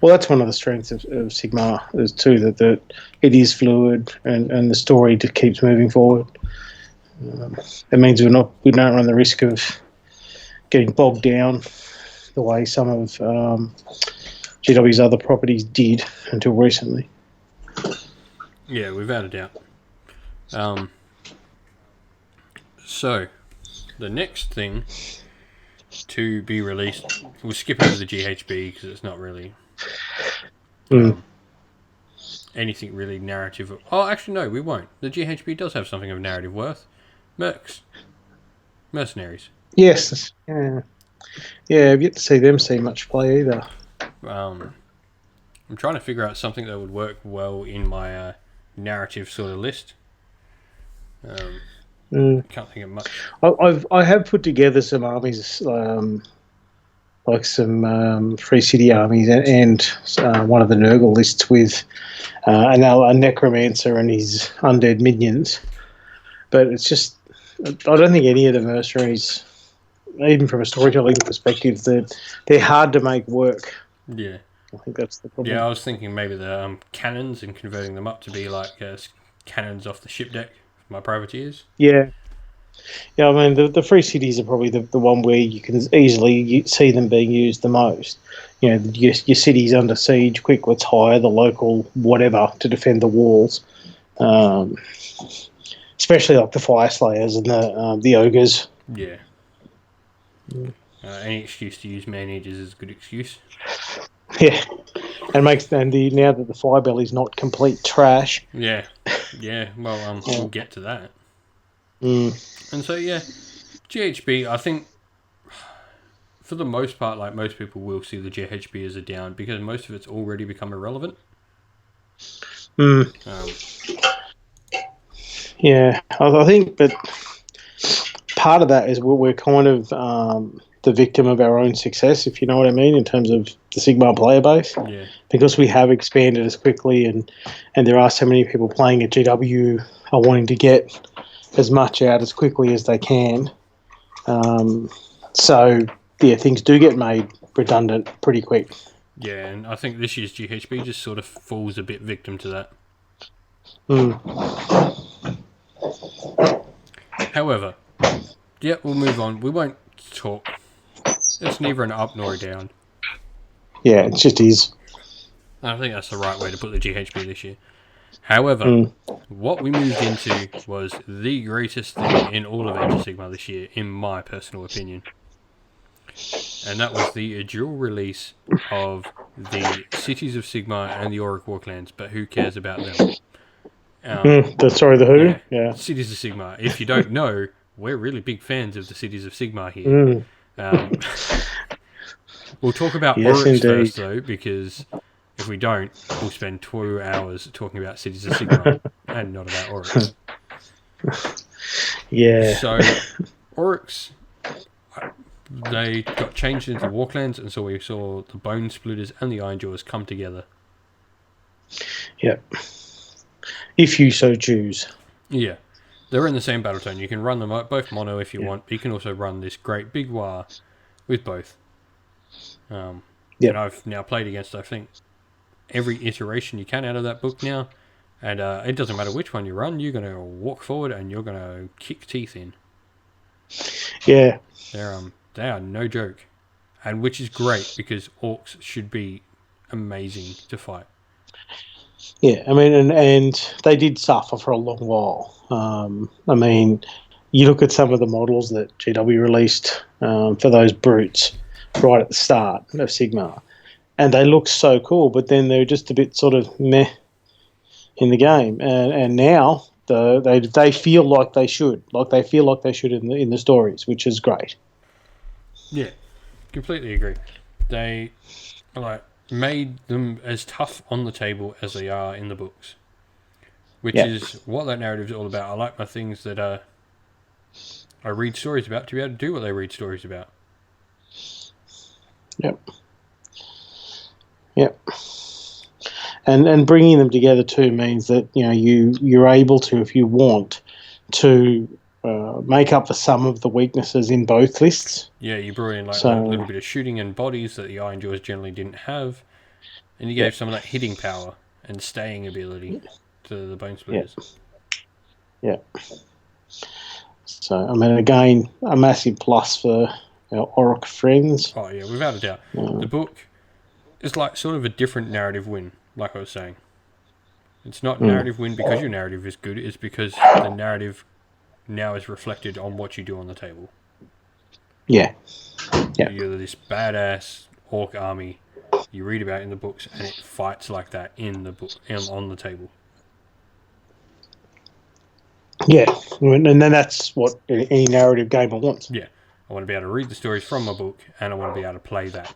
Well, that's one of the strengths of Sigmar is too that it is fluid and the story just keeps moving forward. It means we don't run the risk of getting bogged down the way some of GW's other properties did until recently. Yeah, without a doubt. So, the next thing to be released, we'll skip over the GHB because it's not really anything really narrative. Oh, actually, no, we won't. The GHB does have something of narrative worth. Mercenaries. Yes. Yeah. I've yet to see them see much play either. I'm trying to figure out something that would work well in my narrative sort of list. Can't think of much. I have put together some armies, like some Free City armies, and one of the Nurgle lists with a Necromancer and his undead minions. But it's just, I don't think any of the mercenaries, even from a storytelling perspective, they're hard to make work. Yeah. I think that's the problem. Yeah, I was thinking maybe the cannons and converting them up to be like cannons off the ship deck for my privateers. Yeah. Yeah, I mean, the Free Cities are probably the one where you can easily see them being used the most. You know, your city's under siege, quick, let's hire the local whatever to defend the walls. Especially like the Fire Slayers and the Ogres. Yeah. Any excuse to use man-eaters is a good excuse. Yeah. And now that the Firebelly's not complete trash. Yeah. Well, we'll get to that. And so, yeah, GHB, I think, for the most part, like most people will see the GHB as a down because most of it's already become irrelevant. Yeah, I think, but part of that is we're kind of the victim of our own success, if you know what I mean, in terms of the Sigmar player base. Yeah. Because we have expanded as quickly and there are so many people playing at GW are wanting to get as much out as quickly as they can. So, yeah, things do get made redundant pretty quick. Yeah, and I think this year's GHB just sort of falls a bit victim to that. However, yeah, we'll move on. We won't talk. It's neither an up nor a down. Yeah, it just is. I think that's the right way to put the GHB this year. However, what we moved into was the greatest thing in all of Age of Sigmar this year, in my personal opinion. And that was the dual release of the Cities of Sigmar and the Auric Warclans, but who cares about them? The who? Yeah. Cities of Sigmar. If you don't know, we're really big fans of the Cities of Sigmar here. We'll talk about Oryx first, though, because if we don't, we'll spend 2 hours talking about Cities of Sigmar and not about Oryx. Yeah. So, Oryx, they got changed into Warclans, and so we saw the Bone Splitters and the Ironjawers come together. Yep. If you so choose. Yeah. They're in the same battle tone. You can run them both mono if you want, but you can also run this great big war with both. And I've now played against, I think, every iteration you can out of that book now. And it doesn't matter which one you run, you're going to walk forward and you're going to kick teeth in. Yeah. They are no joke. And which is great because orcs should be amazing to fight. Yeah, I mean, and they did suffer for a long while. I mean, you look at some of the models that GW released for those brutes right at the start of Sigmar, and they look so cool, but then they're just a bit sort of meh in the game. And now they feel like they should, in the stories, which is great. Yeah, completely agree. They made them as tough on the table as they are in the books, which is what that narrative is all about. I like my things that I read stories about to be able to do what they read stories about. Yep. And bringing them together too means that you're able to, if you want, to make up for some of the weaknesses in both lists. Yeah, you brought in a little bit of shooting and bodies that the Ironjawers generally didn't have, and you gave some of that hitting power and staying ability to the Bone Splitters. Yeah. So, I mean, again, a massive plus for our Auric friends. Oh, yeah, without a doubt. The book is sort of a different narrative win, like I was saying. It's not narrative win because your narrative is good, it's because the narrative now is reflected on what you do on the table. Yeah. You're this badass orc army you read about in the books, and it fights like that in the book and on the table. Yeah, and then that's what any narrative gamer wants. Yeah, I want to be able to read the stories from my book, and I want to be able to play that.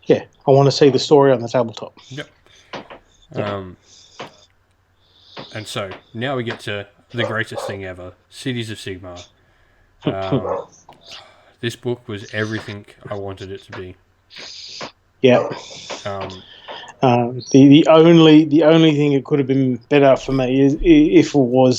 Yeah, I want to see the story on the tabletop. Yep. And so now we get to the greatest thing ever, Cities of Sigmar. This book was everything I wanted it to be. Yeah. The only thing it could have been better for me is if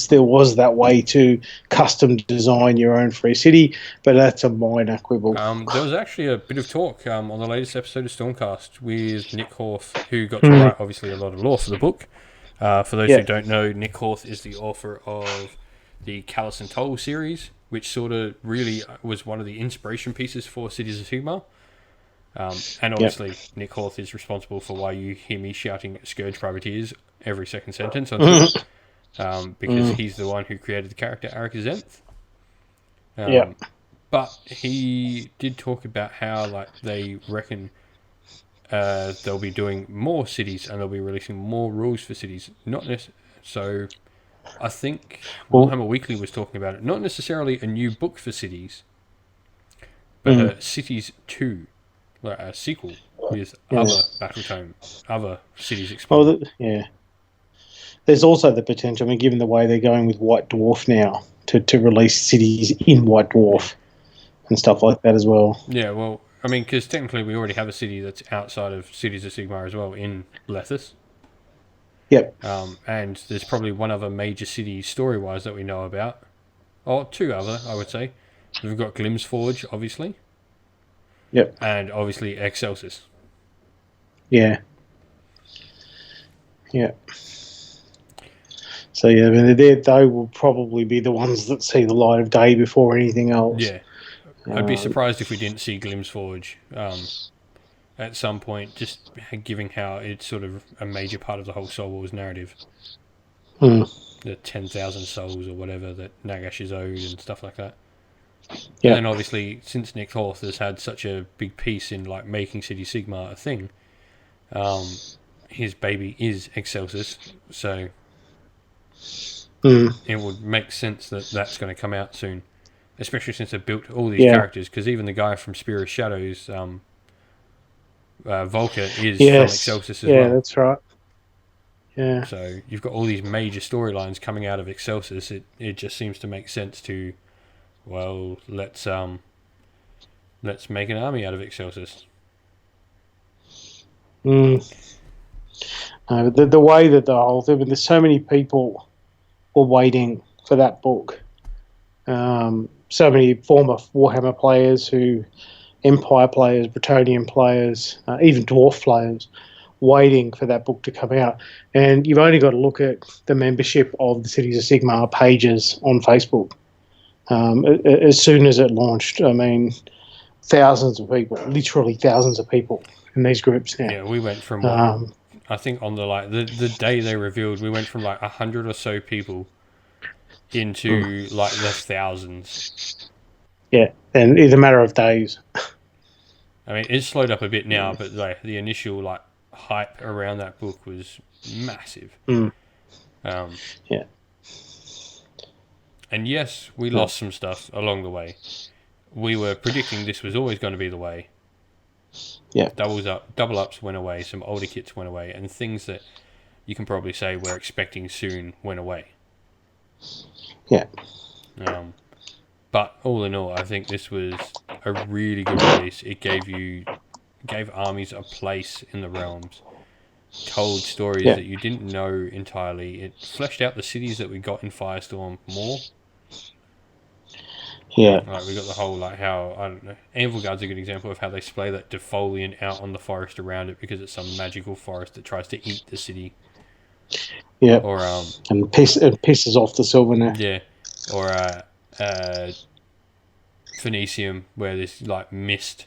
there was that way to custom design your own free city, but that's a minor quibble. There was actually a bit of talk on the latest episode of Stormcast with Nick Horth, who got to write obviously a lot of lore for the book. For those who don't know, Nick Horth is the author of the Callus and Toll series, which sort of really was one of the inspiration pieces for Cities of Sigmar. And obviously, Nick Horth is responsible for why you hear me shouting Scourge Privateers every second sentence on Twitter, because he's the one who created the character Arik Zenth. But he did talk about how they reckon they'll be doing more cities and they'll be releasing more rules for cities. Not necessarily. So I think Well, Warhammer Weekly was talking about it. Not necessarily a new book for Cities, but mm, Cities 2, like a sequel with yeah. other Battletome, other cities Well, explored. yeah. There's also the potential. I mean, given the way they're going with White Dwarf now, to release cities in White Yeah. Dwarf and stuff like that as well. Yeah, well, I mean, because technically we already have a city that's outside of Cities of Sigmar as well in Lethis. Yep. And there's probably one other major city story wise that we know about. Or two other, I would say. We've got Glimsforge, obviously, Yep. and obviously Excelsis. Yeah. Yeah. So yeah, I mean, they will probably be the ones that see the light of day before anything else. Yeah. I'd be surprised if we didn't see Glimsforge at some point, just giving how it's sort of a major part of the whole Soul Wars narrative. Hmm. The 10,000 souls or whatever that Nagash is owed and stuff like that. Yeah. And then obviously, since Nick Hoth has had such a big piece in like making City Sigmar a thing, his baby is Excelsis, so it would make sense that that's going to come out soon, especially since they've built all these characters. Because even the guy from Spear of Shadows, Volker, is from Excelsis as well. Yeah, that's right. Yeah. So you've got all these major storylines coming out of Excelsis. It just seems to make sense to, well, let's make an army out of Excelsis. The way that the whole thing, there's so many people were waiting for that book. So many former Warhammer players, Empire players, Bretonnian players, even Dwarf players, waiting for that book to come out. And you've only got to look at the membership of the Cities of Sigmar pages on Facebook. As soon as it launched, I mean, thousands of people, literally thousands of people in these groups now. Yeah, we went from I think on the day they revealed, we went from like 100 or so people into like the thousands. Yeah, and in a matter of days. I mean, it's slowed up a bit now, but like the initial like hype around that book was massive. Yeah. And yes, we lost some stuff along the way. We were predicting this was always going to be the way. Yeah. Double ups went away, some older kits went away, and things that you can probably say we're expecting soon went away. Yeah. But all in all, I think this was a really good release. It gave armies a place in the realms, told stories that you didn't know entirely. It fleshed out the cities that we got in Firestorm more. Yeah. Like we got the whole like how I don't know. Anvilguard's a good example of how they splay that defoliant out on the forest around it because it's some magical forest that tries to eat the city. Yeah. Or and pisses off the Sylvaneth. Yeah. Or Phoenicium, where this like mist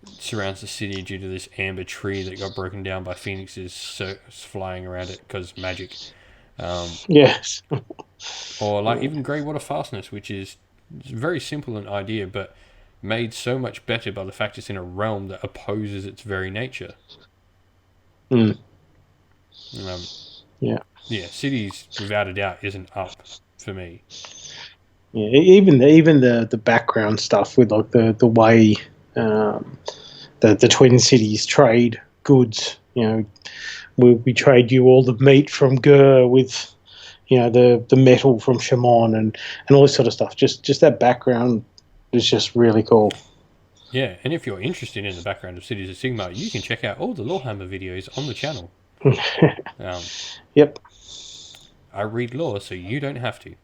surrounds the city due to this amber tree that got broken down by phoenixes flying around it because magic. Yes. Or like even Greywater Fastness, which is very simple an idea, but made so much better by the fact it's in a realm that opposes its very nature. Yeah. Yeah, Cities without a doubt isn't up for me. Yeah, even the background stuff with like the way the Twin Cities trade goods. You know, we trade you all the meat from Gur with, you know, the metal from Shamon and all this sort of stuff. Just that background is just really cool. Yeah, and if you're interested in the background of Cities of Sigmar, you can check out all the Lorehammer videos on the channel. Yep. I read lore, so you don't have to.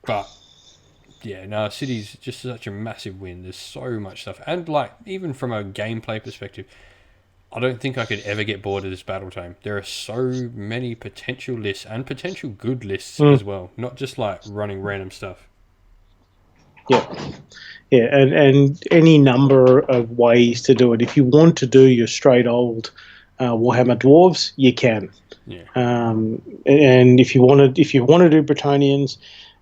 But yeah, no, City's just such a massive win. There's so much stuff, and like even from a gameplay perspective, I don't think I could ever get bored of this battle tome. There are so many potential lists and potential good lists as well, not just like running random stuff. Yeah. Yeah, and any number of ways to do it. If you want to do your straight old Warhammer Dwarves, you can. Yeah. And if you want to do Bretonnians,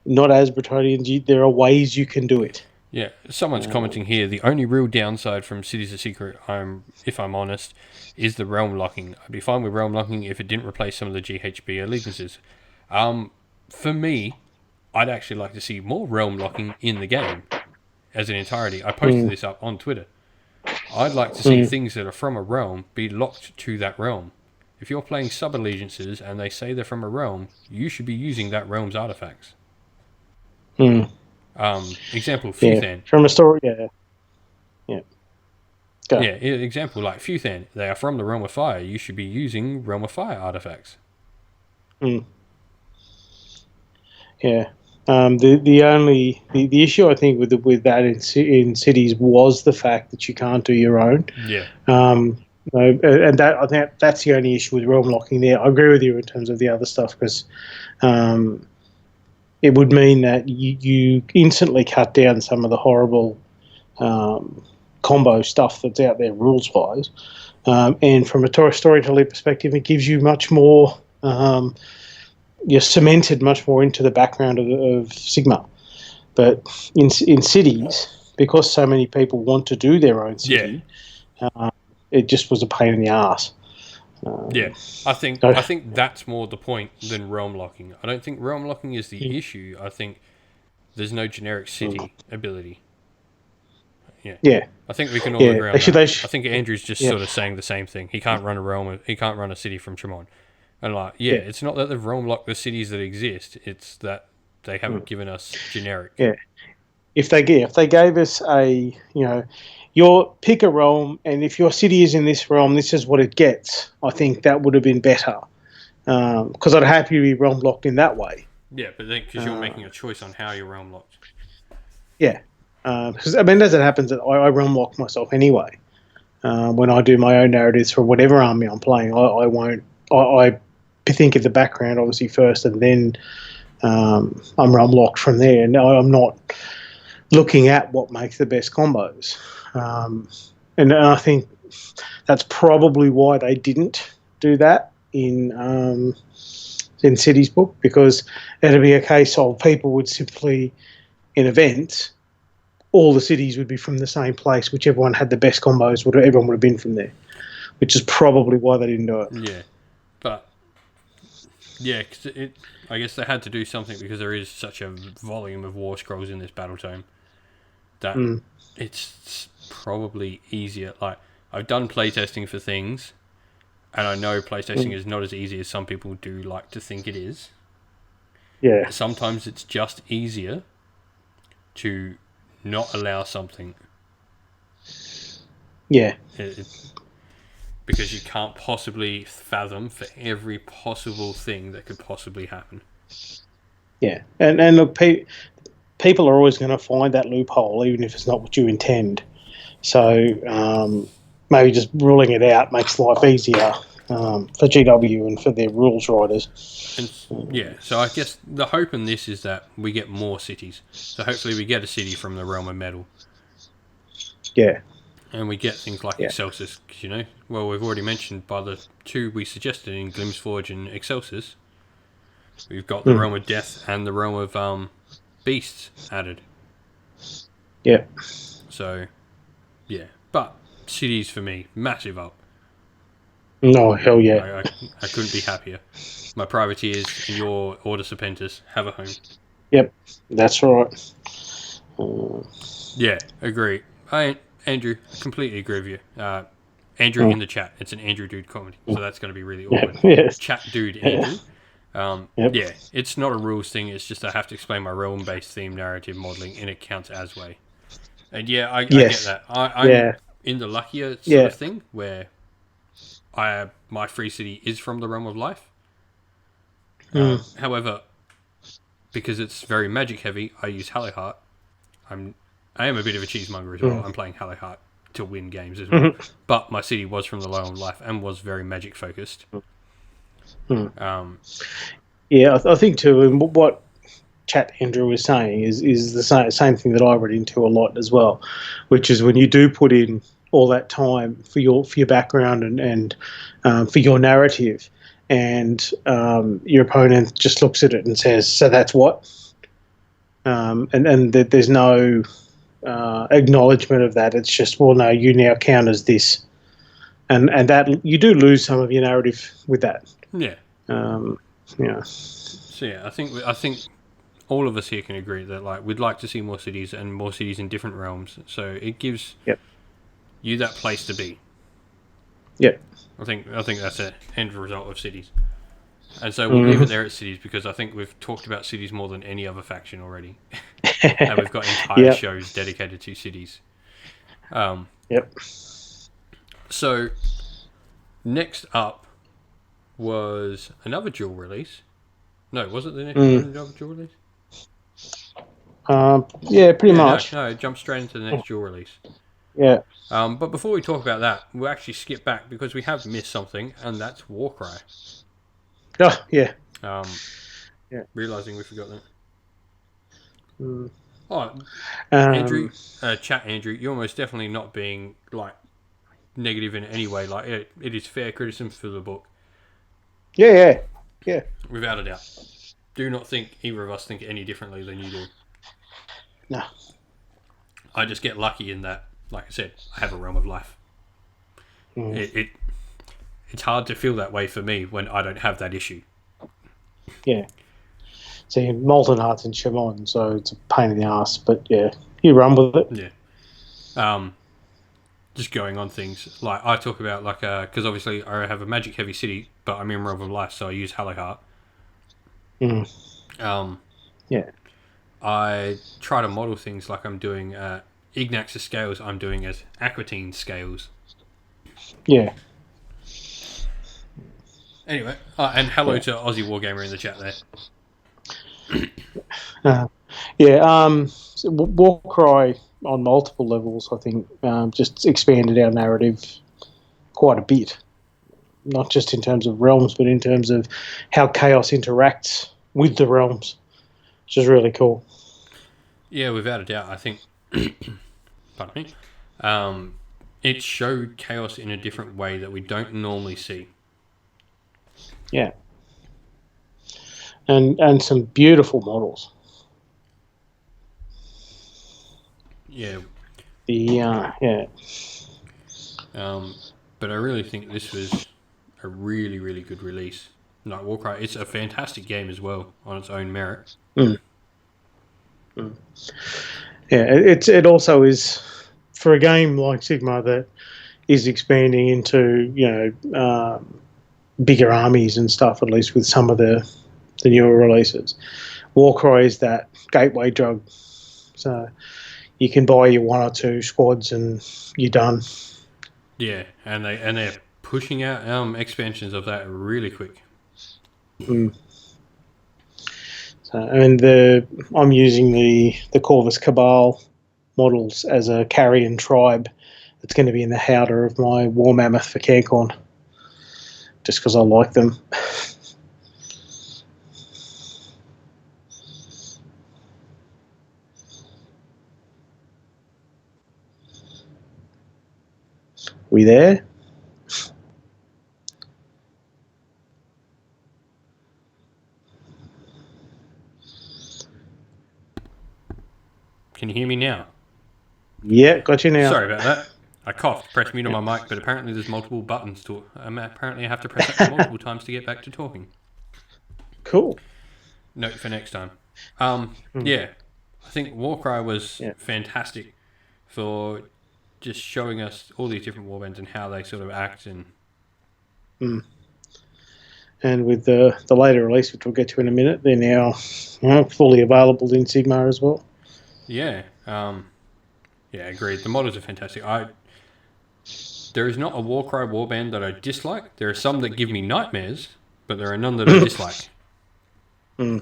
not as Bretonnians, there are ways you can do it. Yeah, someone's commenting here. The only real downside from Cities of Secret, if I'm honest, is the realm locking. I'd be fine with realm locking if it didn't replace some of the GHB allegiances. For me, I'd actually like to see more realm locking in the game as an entirety. I posted this up on Twitter. I'd like to see things that are from a realm be locked to that realm. If you're playing sub-allegiances and they say they're from a realm, you should be using that realm's artifacts. Example, Futhan. Yeah. From a story, yeah. Go. Yeah, example like Futhan. They are from the Realm of Fire. You should be using Realm of Fire artifacts. Yeah. The issue I think with that in cities was the fact that you can't do your own. Yeah. And that I think that's the only issue with realm locking there. I agree with you in terms of the other stuff because it would mean that you instantly cut down some of the horrible combo stuff that's out there rules wise, and from a storytelling perspective, it gives you much more. You're cemented much more into the background of Sigma, but in cities, because so many people want to do their own city, it just was a pain in the ass. I think that's more the point than realm locking. I don't think realm locking is the issue. I think there's no generic city ability. Yeah. I think we can all agree on that. I think Andrew's just sort of saying the same thing. He can't run a realm. He can't run a city from Tremont. And it's not that they've realm locked the cities that exist. It's that they haven't given us generic. Yeah. If they gave us a your pick a realm, and if your city is in this realm, this is what it gets. I think that would have been better, because I'd happy to be realm locked in that way. Yeah, but then because you're making a choice on how you're realm locked. Yeah, because as it happens, I realm lock myself anyway. When I do my own narratives for whatever army I'm playing, I won't. I think of the background obviously first, and then I'm realm locked from there. And I'm not looking at what makes the best combos. And I think that's probably why they didn't do that in City's book, because it'd be a case of people would simply, in events, all the cities would be from the same place, whichever one had the best combos, everyone would have been from there, which is probably why they didn't do it. Yeah, but because I guess they had to do something because there is such a volume of war scrolls in this battle tome that it's probably easier. Like, I've done playtesting for things, and I know playtesting is not as easy as some people do like to think it is. Yeah. Sometimes it's just easier to not allow something. Yeah. Because you can't possibly fathom for every possible thing that could possibly happen. Yeah. And look, people are always going to find that loophole, even if it's not what you intend. So maybe just ruling it out makes life easier for GW and for their rules writers. So I guess the hope in this is that we get more cities. So hopefully we get a city from the Realm of Metal. Yeah. And we get things like Excelsis, we've already mentioned by the two we suggested in Glimsforge and Excelsis, we've got the Realm of Death and the Realm of Beasts added. Yeah. So, but cities for me, massive up. No, hell yeah. I couldn't be happier. My privateers and your Order Serpentis have a home. Yep, that's right. Agree. Andrew, I completely agree with you. Andrew in the chat. It's an Andrew Dude comedy, so that's going to be really awkward. Yes. Chat Dude Andrew. It's not a rules thing. It's just I have to explain my realm-based theme narrative modeling, and it counts as way. And I get that. I'm in the luckier sort of thing where my free city is from the Realm of Life. However, because it's very magic heavy, I use Haliheart. I am a bit of a cheesemonger as well. I'm playing Haliheart to win games as well. But my city was from the Realm of Life and was very magic focused. I think too, and what Chat Andrew was saying is the same thing that I read into a lot as well, which is when you do put in all that time for your background and for your narrative, and your opponent just looks at it and says, "So that's what," and there's no acknowledgement of that. It's just, well, no, you now count as this, and that you do lose some of your narrative with that. Yeah. Yeah. So yeah, I think all of us here can agree that like we'd like to see more cities and more cities in different realms. So it gives you that place to be. Yep. I think that's the end result of cities. And so we'll leave it there at cities because I think we've talked about cities more than any other faction already. And we've got entire shows dedicated to cities. Yep. So next up was another dual release. No, was it the next another dual release? Yeah, pretty much. No, it jumped straight into the next dual release. Yeah. But before we talk about that, we'll actually skip back because we have missed something, and that's Warcry. Oh, yeah. Realising we forgot that. Oh, Andrew, you're most definitely not being like negative in any way. Like it is fair criticism for the book. Yeah. Without a doubt. Do not think either of us think any differently than you do. No. I just get lucky in that, like I said, I have a realm of life. It's hard to feel that way for me when I don't have that issue. Yeah. See, Molten Hearts and Shimon, so it's a pain in the ass, but yeah, you run with it. Yeah. Just going on things, like I talk about, like, because obviously I have a magic heavy city, but I'm in Realm of Life, so I use Halahart. Yeah. I try to model things like I'm doing Ignax's scales, I'm doing as Aquatine scales. Yeah. Anyway, and hello to Aussie Wargamer in the chat there. So Warcry on multiple levels, I think, just expanded our narrative quite a bit. Not just in terms of realms, but in terms of how chaos interacts with the realms, which is really cool. Yeah, without a doubt. I think, pardon me, it showed chaos in a different way that we don't normally see. Yeah. And some beautiful models. Yeah. But I really think this was a really, really good release. Like Warcry, it's a fantastic game as well on its own merit. Yeah, it also is, for a game like Sigmar that is expanding into bigger armies and stuff, at least with some of the newer releases. Warcry is that gateway drug, so you can buy your 1 or 2 squads and you're done. Yeah, and they're pushing out expansions of that really quick. So, and I'm using the Corvus Cabal models as a carrion tribe that's going to be in the Howdah of my War Mammoth for CanCon, just because I like them. We there? Can you hear me now? Yeah, got you now. Sorry about that. I coughed, pressed mute on my mic, but apparently there's multiple buttons to. Apparently I have to press that multiple times to get back to talking. Cool. Note for next time. Yeah, I think Warcry was fantastic for just showing us all these different warbands and how they sort of act and. And with the later release, which we'll get to in a minute, they're now fully available in Sigmar as well. Yeah. Yeah, agreed. The models are fantastic. There is not a Warcry warband that I dislike. There are some that give me nightmares, but there are none that I dislike. Yeah,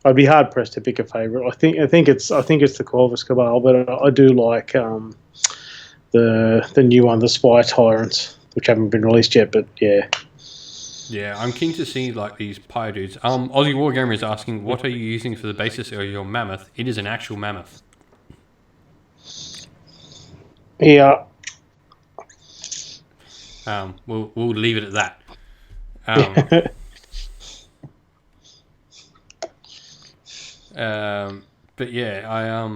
I'd be hard pressed to pick a favourite. I think it's the Corvus Cabal, but I do like the new one, the Spire Tyrants, which haven't been released yet. But yeah. Yeah, I'm keen to see like these pyre dudes. Aussie Wargamer is asking, what are you using for the basis of your mammoth? It is an actual mammoth. Yeah. We'll leave it at that. But yeah,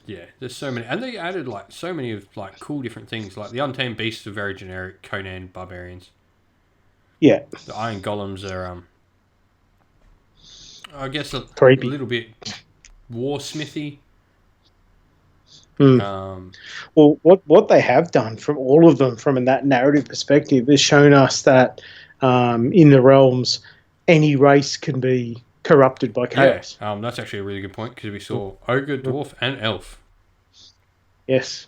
yeah, there's so many, and they added like so many of like cool different things. Like the Untamed Beasts are very generic Conan barbarians. Yeah, The Iron Golems are I guess a creepy. little bit war smithy. Well, what they have done from all of them, from that narrative perspective, is shown us that in the realms, any race can be corrupted by chaos. Yeah, that's actually a really good point because we saw ogre, dwarf, and elf. Yes,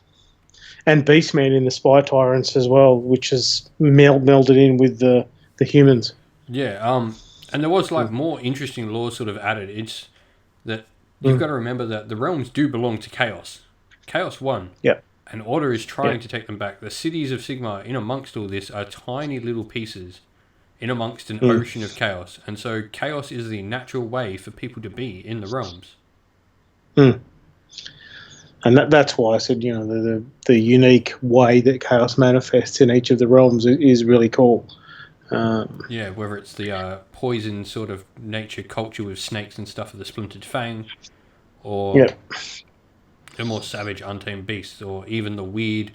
and Beastman in the Spy Tyrants as well, which is melded in with the humans. Yeah, and there was like more interesting lore sort of added. It's that you've got to remember that the realms do belong to Chaos. Chaos won. Yeah. And Order is trying to take them back. The cities of Sigmar, in amongst all this, are tiny little pieces in amongst an ocean of chaos. And so chaos is the natural way for people to be in the realms. And that's why I said, the unique way that chaos manifests in each of the realms is really cool. Yeah, whether it's the poison sort of nature culture with snakes and stuff of the Splintered Fang, or the more savage Untamed Beasts, or even the weird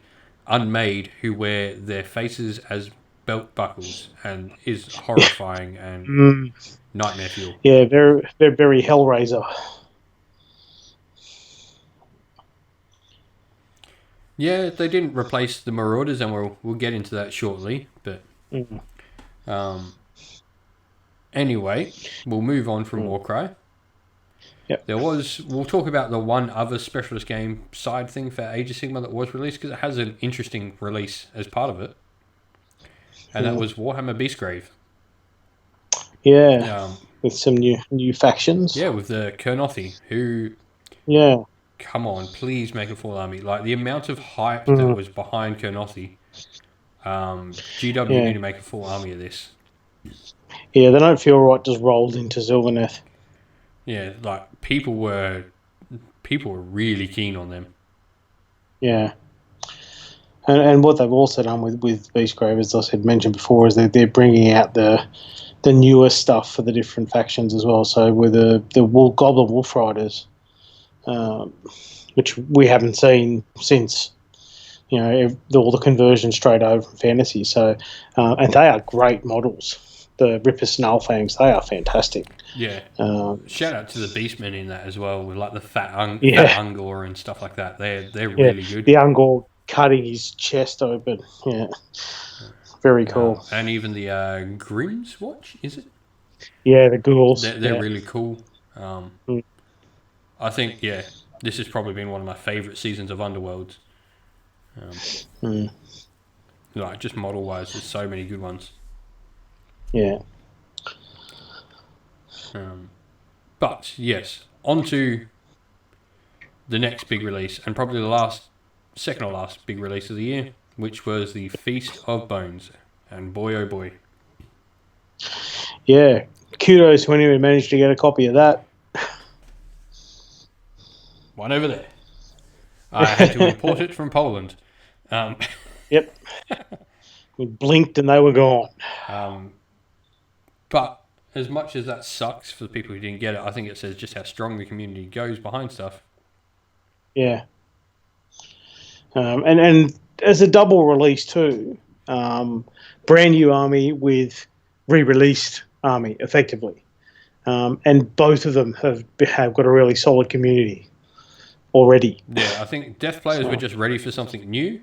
Unmade who wear their faces as belt buckles and is horrifying and nightmare fuel. Yeah, they're very Hellraiser. Yeah, they didn't replace the Marauders, and we'll get into that shortly. But anyway, we'll move on from Warcry. Yep. We'll talk about the one other specialist game side thing for Age of Sigmar that was released, because it has an interesting release as part of it. And that was Warhammer Beastgrave. Yeah, with some new factions. Yeah, with the Kurnothi, who... Yeah. Come on, please make a full army. Like, the amount of hype that was behind Kurnothi, GW need to make a full army of this. Yeah, they don't feel right just rolled into Sylvaneth. Yeah, like, people were really keen on them. Yeah. And what they've also done with Beastgrave, as I said, mentioned before, is they're bringing out the newer stuff for the different factions as well. So with the Goblin Wolf Riders, which we haven't seen since, all the conversion straight over from Fantasy. So, and they are great models. The Ripper Snarlfangs, they are fantastic. Yeah. Shout out to the Beastmen in that as well, with like the fat Ungor and stuff like that. They're really good. The Ungor cutting his chest open. Yeah. Very cool. And even the Grimm's Watch, is it? Yeah, the ghouls. They're really cool. I think, this has probably been one of my favourite seasons of Underworlds. Like, just model-wise, there's so many good ones. Yeah. But, yes, on to the next big release, and probably the second or last big release of the year, which was the Feast of Bones. And boy, oh boy. Yeah. Kudos to anyone who managed to get a copy of that. One over there. I had to import it from Poland. Yep. We blinked and they were gone. But as much as that sucks for the people who didn't get it, I think it says just how strong the community goes behind stuff. Yeah. And as a double release too, brand new army with re-released army effectively, and both of them have got a really solid community already. Yeah, I think Death players were just ready for something new.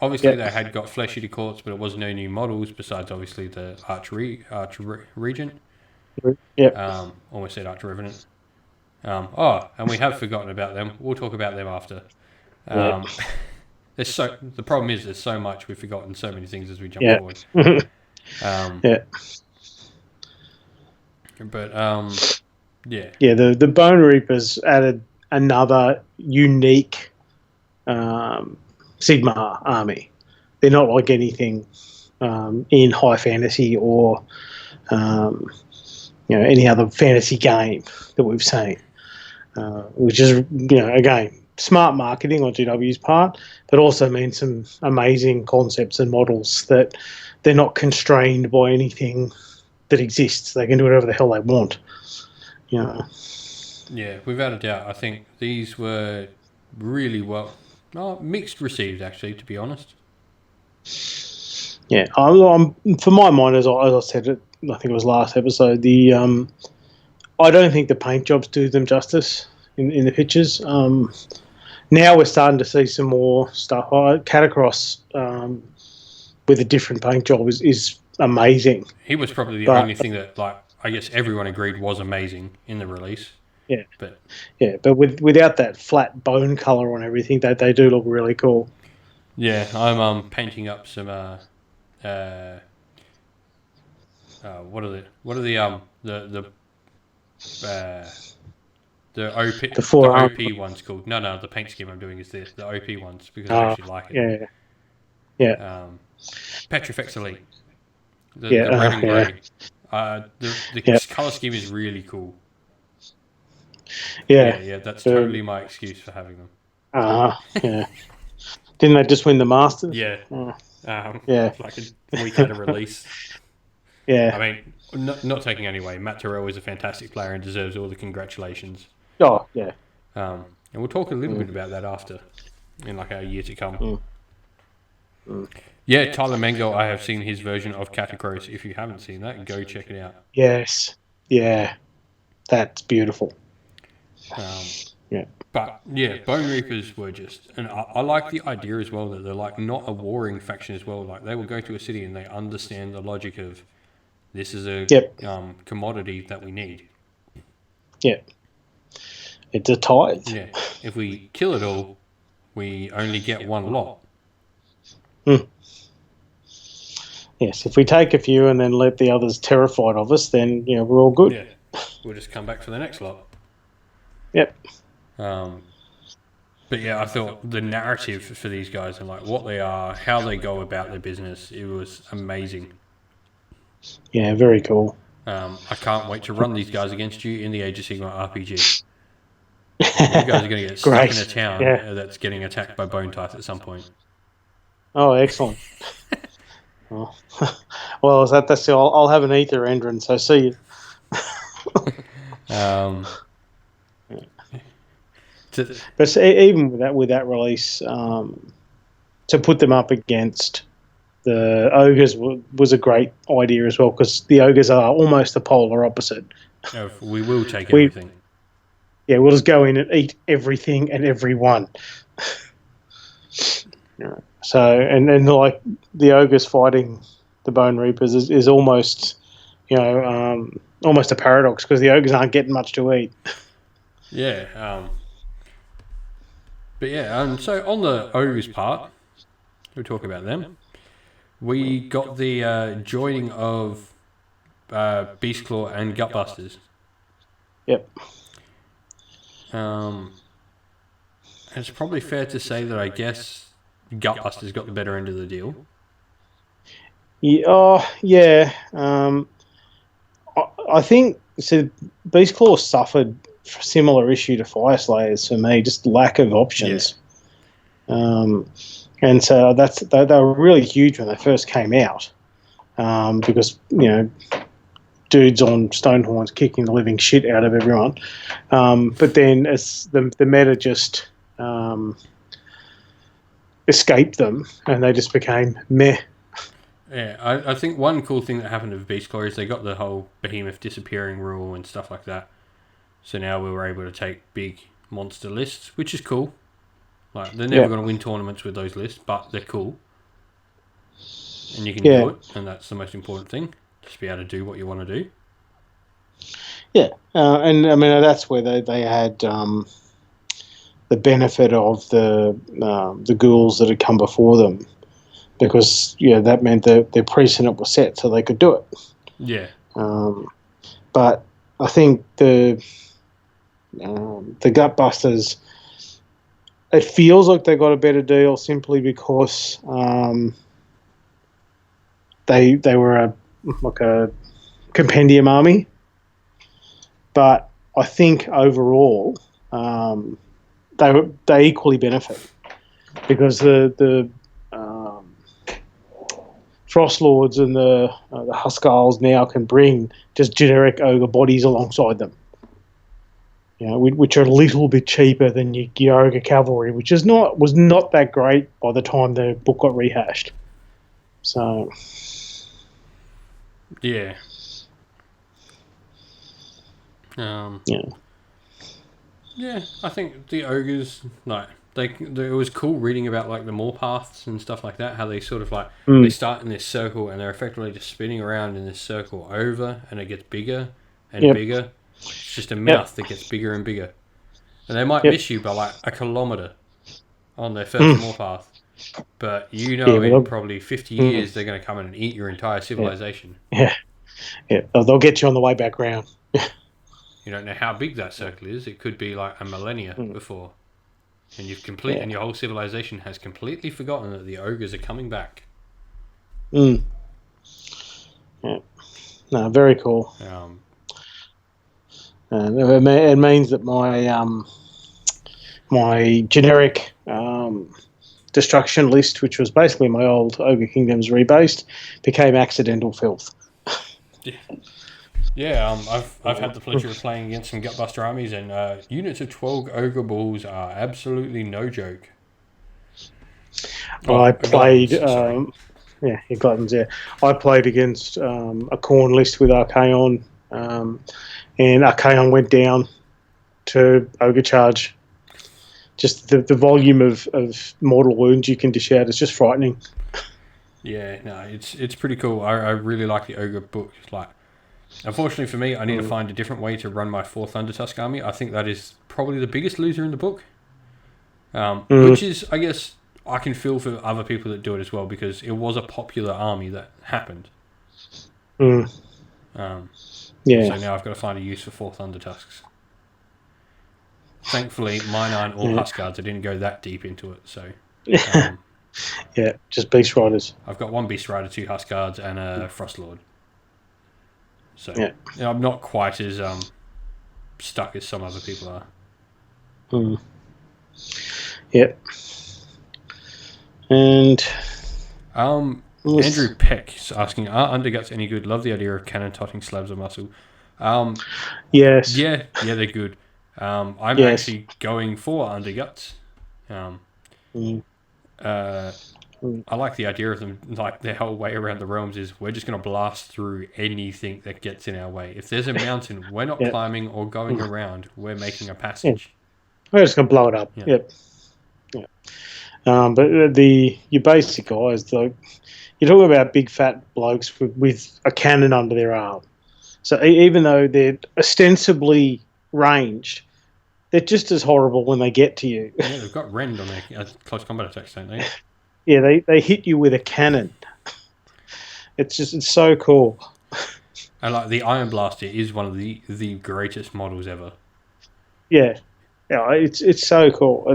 Obviously, they had got Flesh Eater Courts, but it was no new models besides obviously the Archer Regent. Yeah. Almost said Archer Revenant. And we have forgotten about them. We'll talk about them after. The problem is there's so much we've forgotten, so many things as we jump forward. But the Bone Reapers added another unique Sigmar army. They're not like anything in high fantasy or any other fantasy game that we've seen, which is again smart marketing on GW's part, but also means some amazing concepts and models that they're not constrained by anything that exists. They can do whatever the hell they want. Yeah, without a doubt. I think these were really mixed received, actually, to be honest. Yeah, I'm for my mind, as I said it, I think it was last episode. I don't think the paint jobs do them justice in the pictures. Now we're starting to see some more stuff. Catacross with a different paint job is amazing. He was probably the But only thing that, like, I guess everyone agreed was amazing in the release. yeah, But but without that flat bone color on everything, they do look really cool. yeah, I'm painting up some what are the OP The forearm. the OP ones called? No, the paint scheme I'm doing is the OP ones because I actually like it. Yeah. Petrifex Elite, the Yeah, red and yeah. grey. The Yeah. color scheme is really cool. Yeah. Yeah, that's totally my excuse for having them. Yeah. Didn't they just win the Masters? Yeah. Yeah. Like a week out of release. Yeah. I mean, not taking anyway. Matt Terrell is a fantastic player and deserves all the congratulations. Oh, yeah. And we'll talk a little bit about that after, in like our year to come. Yeah, Tyler Mengo, I have seen his version of Catacross. If you haven't seen that, go check it out. Yes. Yeah. That's beautiful. Yeah. But yeah, Bone Reapers were just, and I like the idea as well that they're like not a warring faction as well. Like they will go to a city and they understand the logic of this is a commodity that we need. Yeah. It's a tithe. Yeah. If we kill it all, we only get one lot. Yes, if we take a few and then let the others terrified of us, then we're all good. Yeah, we'll just come back for the next lot. Yep. But yeah, I thought the narrative for these guys and like what they are, how they go about their business, it was amazing. Yeah, very cool. I can't wait to run these guys against you in the Age of Sigmar RPG. You guys are going to get stuck in a town that's getting attacked by Bone Tithe at some point. Oh, excellent. Well, that's I'll have an ether entrance. So see you. But even with that release, to put them up against the ogres was a great idea as well, because the ogres are almost the polar opposite. We will take everything. Yeah, we'll just go in and eat everything and everyone. So, and like the ogres fighting the Bone Reapers is almost, almost a paradox, because the ogres aren't getting much to eat. Yeah. But yeah, so on the ogres part, we'll talk about them. We got the joining of Beastclaw and Gutbusters. Yep. It's probably fair to say that I guess Gutbusters got the better end of the deal. Yeah. I think Beastclaw suffered a similar issue to Fireslayers for me, just lack of options. Yeah. And so they were really huge when they first came out, because dudes on Stonehorns kicking the living shit out of everyone. But then as the meta just escaped them, and they just became meh. Yeah, I think one cool thing that happened with Beastclaw is they got the whole behemoth disappearing rule and stuff like that. So now we were able to take big monster lists, which is cool. Like they're never going to win tournaments with those lists, but they're cool. And you can do it, and that's the most important thing. Just be able to do what you want to do. Yeah, and I mean that's where they had the benefit of the ghouls that had come before them, because that meant that their precedent was set, so they could do it. Yeah. But I think the Gutbusters, it feels like they got a better deal simply because they were a compendium army. But I think overall they equally benefit, because the Frostlords and the Huskarls now can bring just generic ogre bodies alongside them. which are a little bit cheaper than your Ogre Cavalry, which was not that great by the time the book got rehashed. So, yeah. yeah. Yeah, I think the ogres, like, it was cool reading about, like, the Morpaths and stuff like that, how they sort of, like, they start in this circle and they're effectively just spinning around in this circle over, and it gets bigger and bigger. It's just a mouth that gets bigger and bigger. And they might miss you by, like, a kilometre on their first Morpath. But in probably 50 years, they're going to come in and eat your entire civilization. Yeah. They'll get you on the way back round. You don't know how big that circle is. It could be like a millennia before. And and your whole civilization has completely forgotten that the ogres are coming back. Yeah. No, very cool. It means that my generic destruction list, which was basically my old Ogre Kingdoms rebased, became accidental filth. Yeah, I've had the pleasure of playing against some Gutbuster armies, and units of 12 Ogre Bulls are absolutely no joke. I played... Gluttons, yeah. I played against a Khorne list with Archaon, and Archaon went down to Ogre Charge. Just the volume of mortal wounds you can dish out is just frightening. Yeah, no, it's pretty cool. I really like the Ogre book. Like, unfortunately for me, I need to find a different way to run my 4th Undertusk army. I think that is probably the biggest loser in the book. Which is, I guess, I can feel for other people that do it as well, because it was a popular army that happened. So now I've got to find a use for 4th Undertusks. Thankfully, mine aren't all Huskards. I didn't go that deep into it, so... just Beast Riders. I've got 1 Beast Rider, 2 Huskards, and a Frostlord. So I'm not quite as stuck as some other people are. Yep. And Andrew Peck is asking, are Underguts any good? Love the idea of cannon totting slabs of muscle. Yes. Yeah, they're good. I'm actually going for Underguts. I like the idea of them, like, their whole way around the realms is we're just going to blast through anything that gets in our way. If there's a mountain, we're not climbing or going around, we're making a passage. We're just going to blow it up. Yep. But your basic guys, you're talking about big fat blokes with a cannon under their arm. So even though they're ostensibly ranged, they're just as horrible when they get to you. Yeah, they've got rend on their close combat attacks, don't they? Yeah, they hit you with a cannon. It's so cool. And like the Iron Blaster is one of the greatest models ever. Yeah, it's so cool.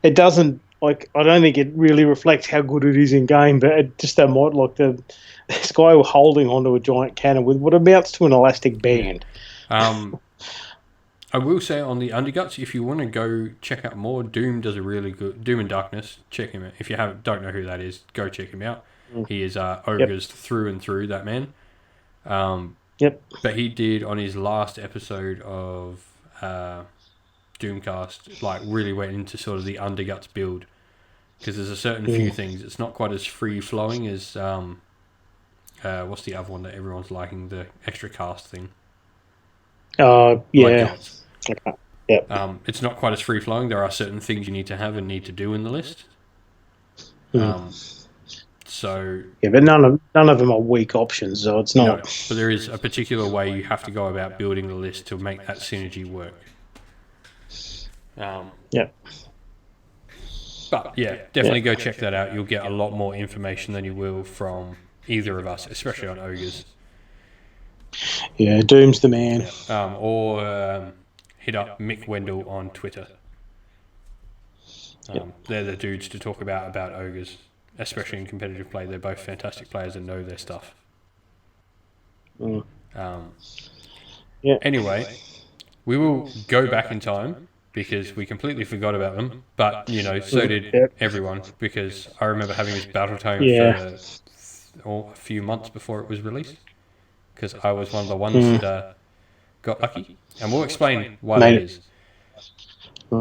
It doesn't, like, I don't think it really reflects how good it is in game, but it just that mod, like this guy holding onto a giant cannon with what amounts to an elastic band. I will say on the Underguts, if you want to go check out more, Doom does a really good... Doom and Darkness, check him out. If you don't know who that is, go check him out. He is ogres through and through, that man. But he did, on his last episode of Doomcast, like, really went into sort of the Underguts build. Because there's a certain few things. It's not quite as free-flowing as... what's the other one that everyone's liking? The extra cast thing. Okay. Yep. It's not quite as free flowing. There are certain things you need to have and need to do in the list. So but none of them are weak options, so it's not. No, but there is a particular way you have to go about building the list to make that synergy work. But definitely go check that out. You'll get a lot more information than you will from either of us, especially on ogres. Yeah, Doom's the man. Or hit up Mick Wendell on Twitter. They're the dudes to talk about ogres, especially in competitive play. They're both fantastic players and know their stuff. Anyway, we will go back in time because we completely forgot about them. But, so did everyone, because I remember having this battle tome for a few months before it was released. Because I was one of the ones that got lucky, and we'll explain why Made that it. is.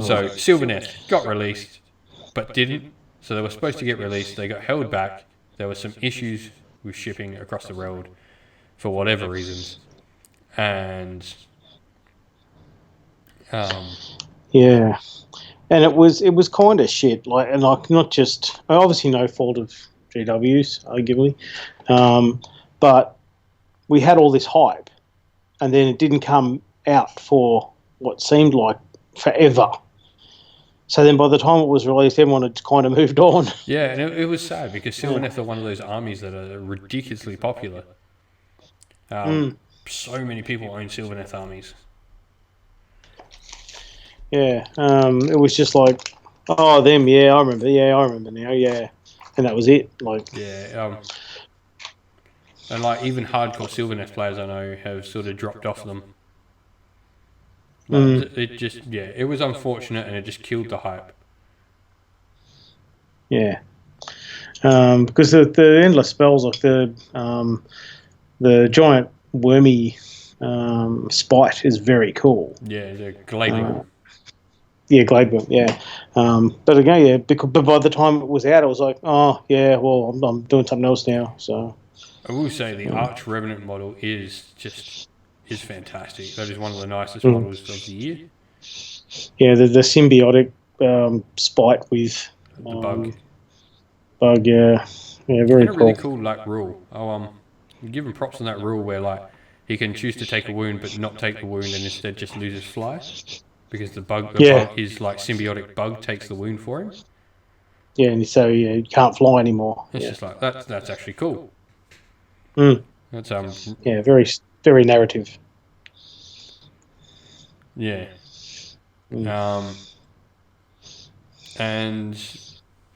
So Sylvaneth got released, but didn't. So they were supposed to get released. They got held back. There were some issues with shipping across the world for whatever reasons, and Yeah, and it was kind of shit. Like, and like not just obviously no fault of GW's, arguably, but we had all this hype, and then it didn't come out for what seemed like forever. So then by the time it was released, everyone had kind of moved on. yeah, and it was sad because Sylvaneth are one of those armies that are ridiculously popular. So many people own Sylvaneth armies. Yeah, it was just like, oh, them, yeah, I remember now, yeah, and that was it. Like, Yeah, and like even hardcore Sylvaneth players I know have sort of dropped off them. Like, it just, it was unfortunate, and it just killed the hype. yeah, because the endless spells, like the giant wormy spite is very cool. Yeah, the Glaive. Yeah, Gladeworm, yeah. But again, yeah, but by the time it was out, I was like, oh, yeah, well, I'm doing something else now. So I will say the Arch Revenant model is fantastic. That is one of the nicest models of the year. Yeah, the symbiotic spite with The bug. Bug, yeah, very And a cool. really cool like rule. Give him props on that rule where like he can choose to take a wound but not take the wound and instead just loses fly. Because the bug is like symbiotic bug takes the wound for him. Yeah, and so you can't fly anymore. It's just like that's actually cool. That's yeah, very very narrative. Yeah. And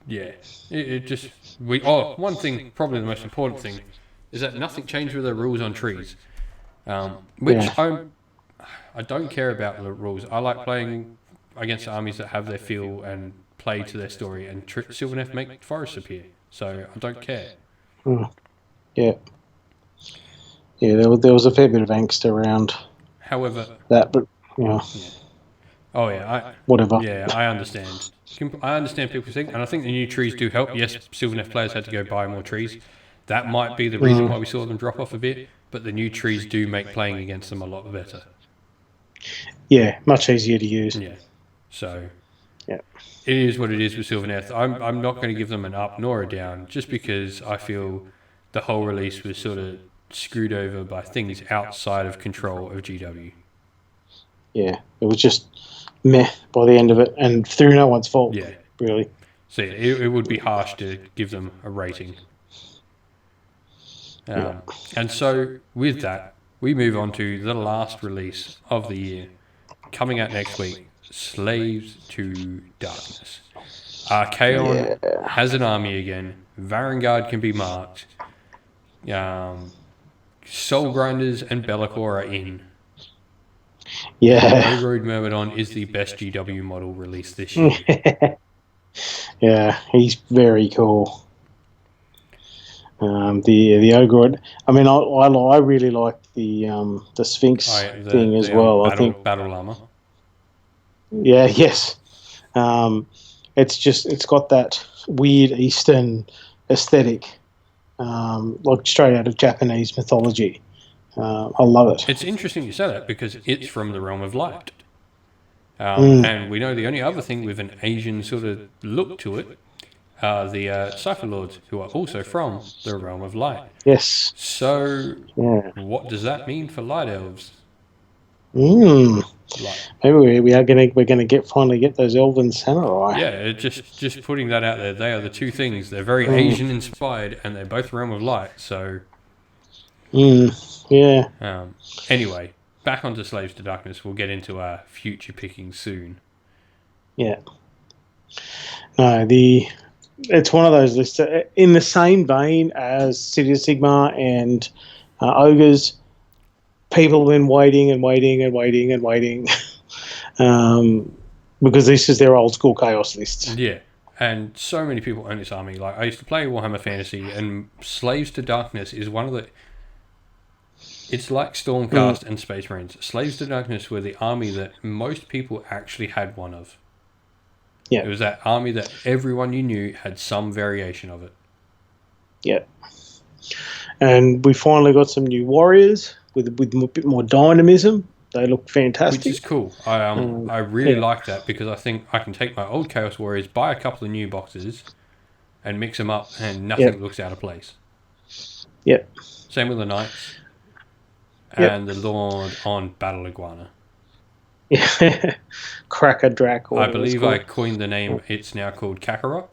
yeah, it just one thing, probably the most important thing, is that nothing changed with the rules on trees. Which I don't care about the rules. I like playing against armies that have their feel and play to their story, and Sylvaneth make forests appear. So I don't care. Yeah. Yeah, there was a fair bit of angst around However, that, but yeah. Oh yeah, whatever. Yeah, I understand. I understand people think, and I think the new trees do help. Yes, Sylvaneth players had to go buy more trees. That might be the reason why we saw them drop off a bit. But the new trees do make playing against them a lot better. Yeah, much easier to use. Yeah, so yeah, it is what it is with Sylvaneth. I'm not going to give them an up nor a down, just because I feel the whole release was sort of screwed over by things outside of control of GW. Yeah, it was just meh by the end of it, and through no one's fault. Yeah, really. So yeah, it would be harsh to give them a rating. And so with that, we move on to the last release of the year, coming out next week, Slaves to Darkness. Archaon has an army again. Varangard can be marked. Soul Grinders and Be'lakor are in. Yeah. Ogrod Myrmidon is the best GW model released this year. Yeah, he's very cool. The Ogrod. I mean, I really like the Sphinx thing as well. I think battle armor. Yeah. Yes. It's got that weird Eastern aesthetic, like straight out of Japanese mythology. I love it. It's interesting you say that because it's from the Realm of Light. And we know the only other thing with an Asian sort of look to it are the Cypher Lords, who are also from the Realm of Light. Yes. So, what does that mean for Light Elves? Maybe we're gonna finally get those Elven Samurai. Yeah, just putting that out there. They are the two things. They're very Asian inspired, and they're both Realm of Light. So, yeah. Anyway, back onto Slaves to Darkness. We'll get into our future picking soon. Yeah. No, it's one of those lists in the same vein as City of Sigmar and Ogres. People have been waiting because this is their old school Chaos list. Yeah, and so many people own this army. Like, I used to play Warhammer Fantasy, and Slaves to Darkness is one of the... It's like Stormcast and Space Marines. Slaves to Darkness were the army that most people actually had one of. Yeah. It was that army that everyone you knew had some variation of it. Yeah. And we finally got some new warriors with a bit more dynamism. They look fantastic. Which is cool. I really like that because I think I can take my old Chaos Warriors, buy a couple of new boxes, and mix them up, and nothing looks out of place. Yep. Same with the Knights and the Lord on Battle Iguana. Yeah. Cracker Drac. I believe I coined the name. It's now called Kakarot,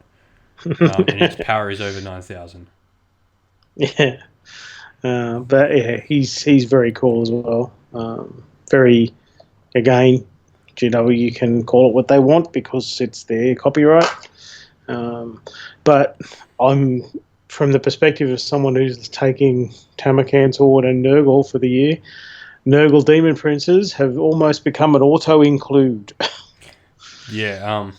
and its power is over 9,000. Yeah. But yeah, he's very cool as well. Very, again, GW can call it what they want because it's their copyright. But I'm from the perspective of someone who's taking Tamarkan's Horde and Nurgle for the year. Nurgle Demon Princes have almost become an auto-include. Yeah.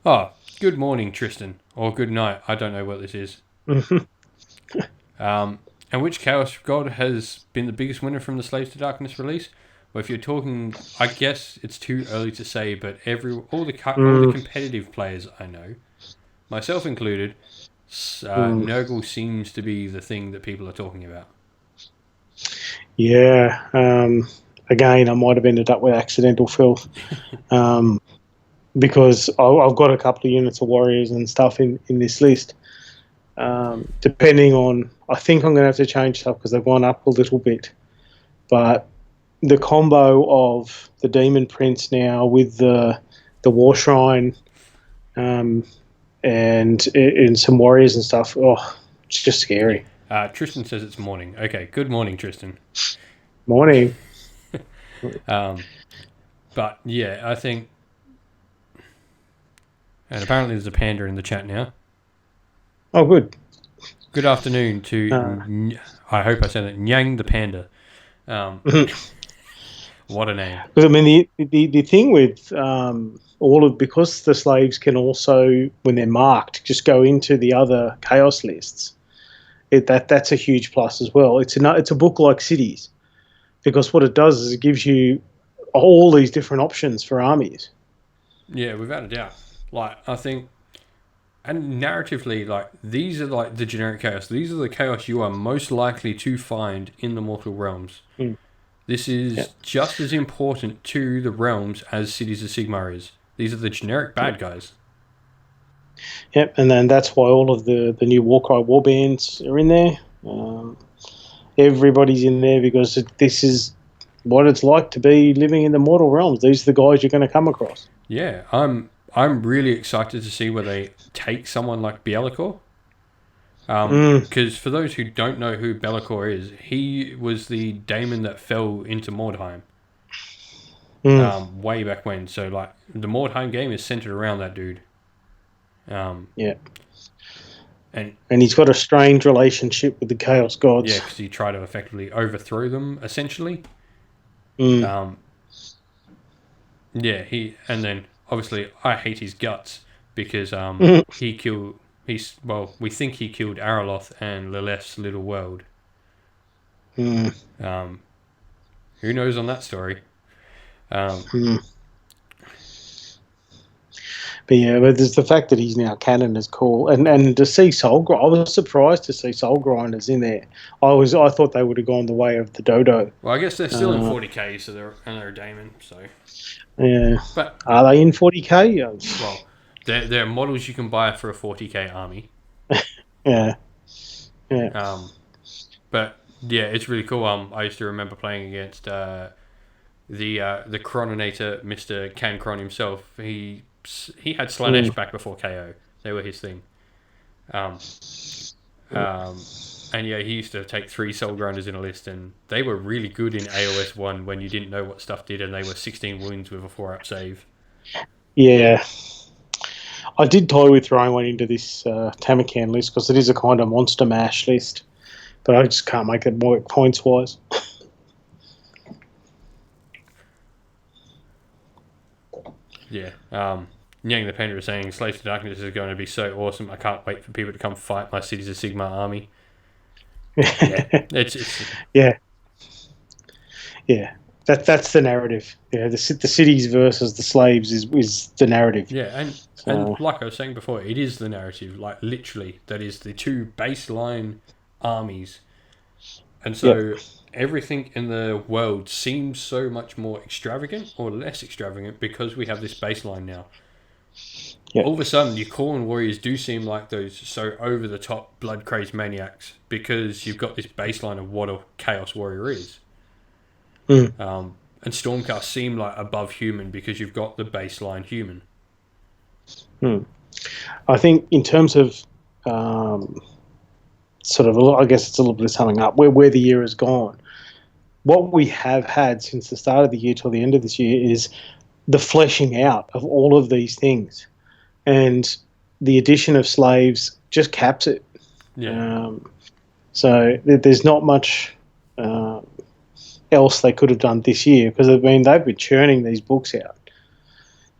Oh, good morning, Tristan, or good night. I don't know what this is. And which Chaos God has been the biggest winner from the Slaves to Darkness release? Well, if you're talking, I guess it's too early to say, but all the competitive players I know, myself included, Nurgle seems to be the thing that people are talking about. Yeah. Again, I might have ended up with accidental filth. Because I've got a couple of units of warriors and stuff in this list. Depending on, I think I'm going to have to change stuff because they've gone up a little bit. But the combo of the Demon Prince now with the War Shrine and some warriors and stuff, it's just scary. Tristan says it's morning. Okay, good morning, Tristan. Morning. But yeah, I think... And apparently there's a panda in the chat now. Oh, good. Good afternoon to, I hope I said it, Nyang the Panda. What a name. Because, I mean, the thing with because the slaves can also, when they're marked, just go into the other Chaos lists, that's a huge plus as well. It's a book like Cities, because what it does is it gives you all these different options for armies. Yeah, without a doubt. Like, I think, and narratively, like, these are like the generic Chaos. These are the Chaos you are most likely to find in the Mortal Realms. This is just as important to the realms as Cities of Sigmar is. These are the generic bad guys. Yep, and then that's why all of the new Warcry warbands are in there. Everybody's in there because this is what it's like to be living in the Mortal Realms. These are the guys you're going to come across. Yeah, I'm really excited to see where they take someone like Be'lakor. Because for those who don't know who Be'lakor is, he was the daemon that fell into Mordheim way back when. So, like, the Mordheim game is centered around that dude. Yeah. And he's got a strange relationship with the Chaos Gods. Yeah, because he tried to effectively overthrow them, essentially. Yeah, and then obviously I hate his guts because we think he killed Araloth and Lilith's little world. Who knows on that story? But yeah, but there's the fact that he's now canon is cool, and to see Soul, I was surprised to see Soul Grinders in there. I thought they would have gone the way of the Dodo. Well, I guess they're still in 40k, so they're a daemon. So yeah, but are they in 40k? Well, there are models you can buy for a 40k army. Yeah. But yeah, it's really cool. I used to remember playing against the Chroninator, Mr. Cancron himself. He had Slanesh back before KO. They were his thing. And yeah, he used to take 3 Soul Grinders in a list, and they were really good in AOS 1 when you didn't know what stuff did, and they were 16 wounds with a 4-up save. Yeah. I did toy with throwing one into this Tamarkan list because it is a kind of monster mash list, but I just can't make it work points-wise. Yeah. Nyang the Panda is saying Slaves to Darkness is going to be so awesome. I can't wait for people to come fight my Cities of Sigmar army. Yeah, it's Yeah, yeah. That's the narrative. Yeah, the cities versus the slaves is the narrative. yeah, and So like I was saying before, it is the narrative. Like literally, that is the two baseline armies, and yep. so everything in the world seems so much more extravagant or less extravagant because we have this baseline now. Yep. All of a sudden, your Corn Warriors do seem like those so over the top, blood crazed maniacs because you've got this baseline of what a Chaos Warrior is. Mm. And Stormcast seem like above human because you've got the baseline human. Mm. I think in terms of um, sort of, I guess it's a little bit of summing up where the year has gone. What we have had since the start of the year till the end of this year is the fleshing out of all of these things, and the addition of slaves just caps it. Yeah. So there's not much else they could have done this year, because I mean they've been churning these books out.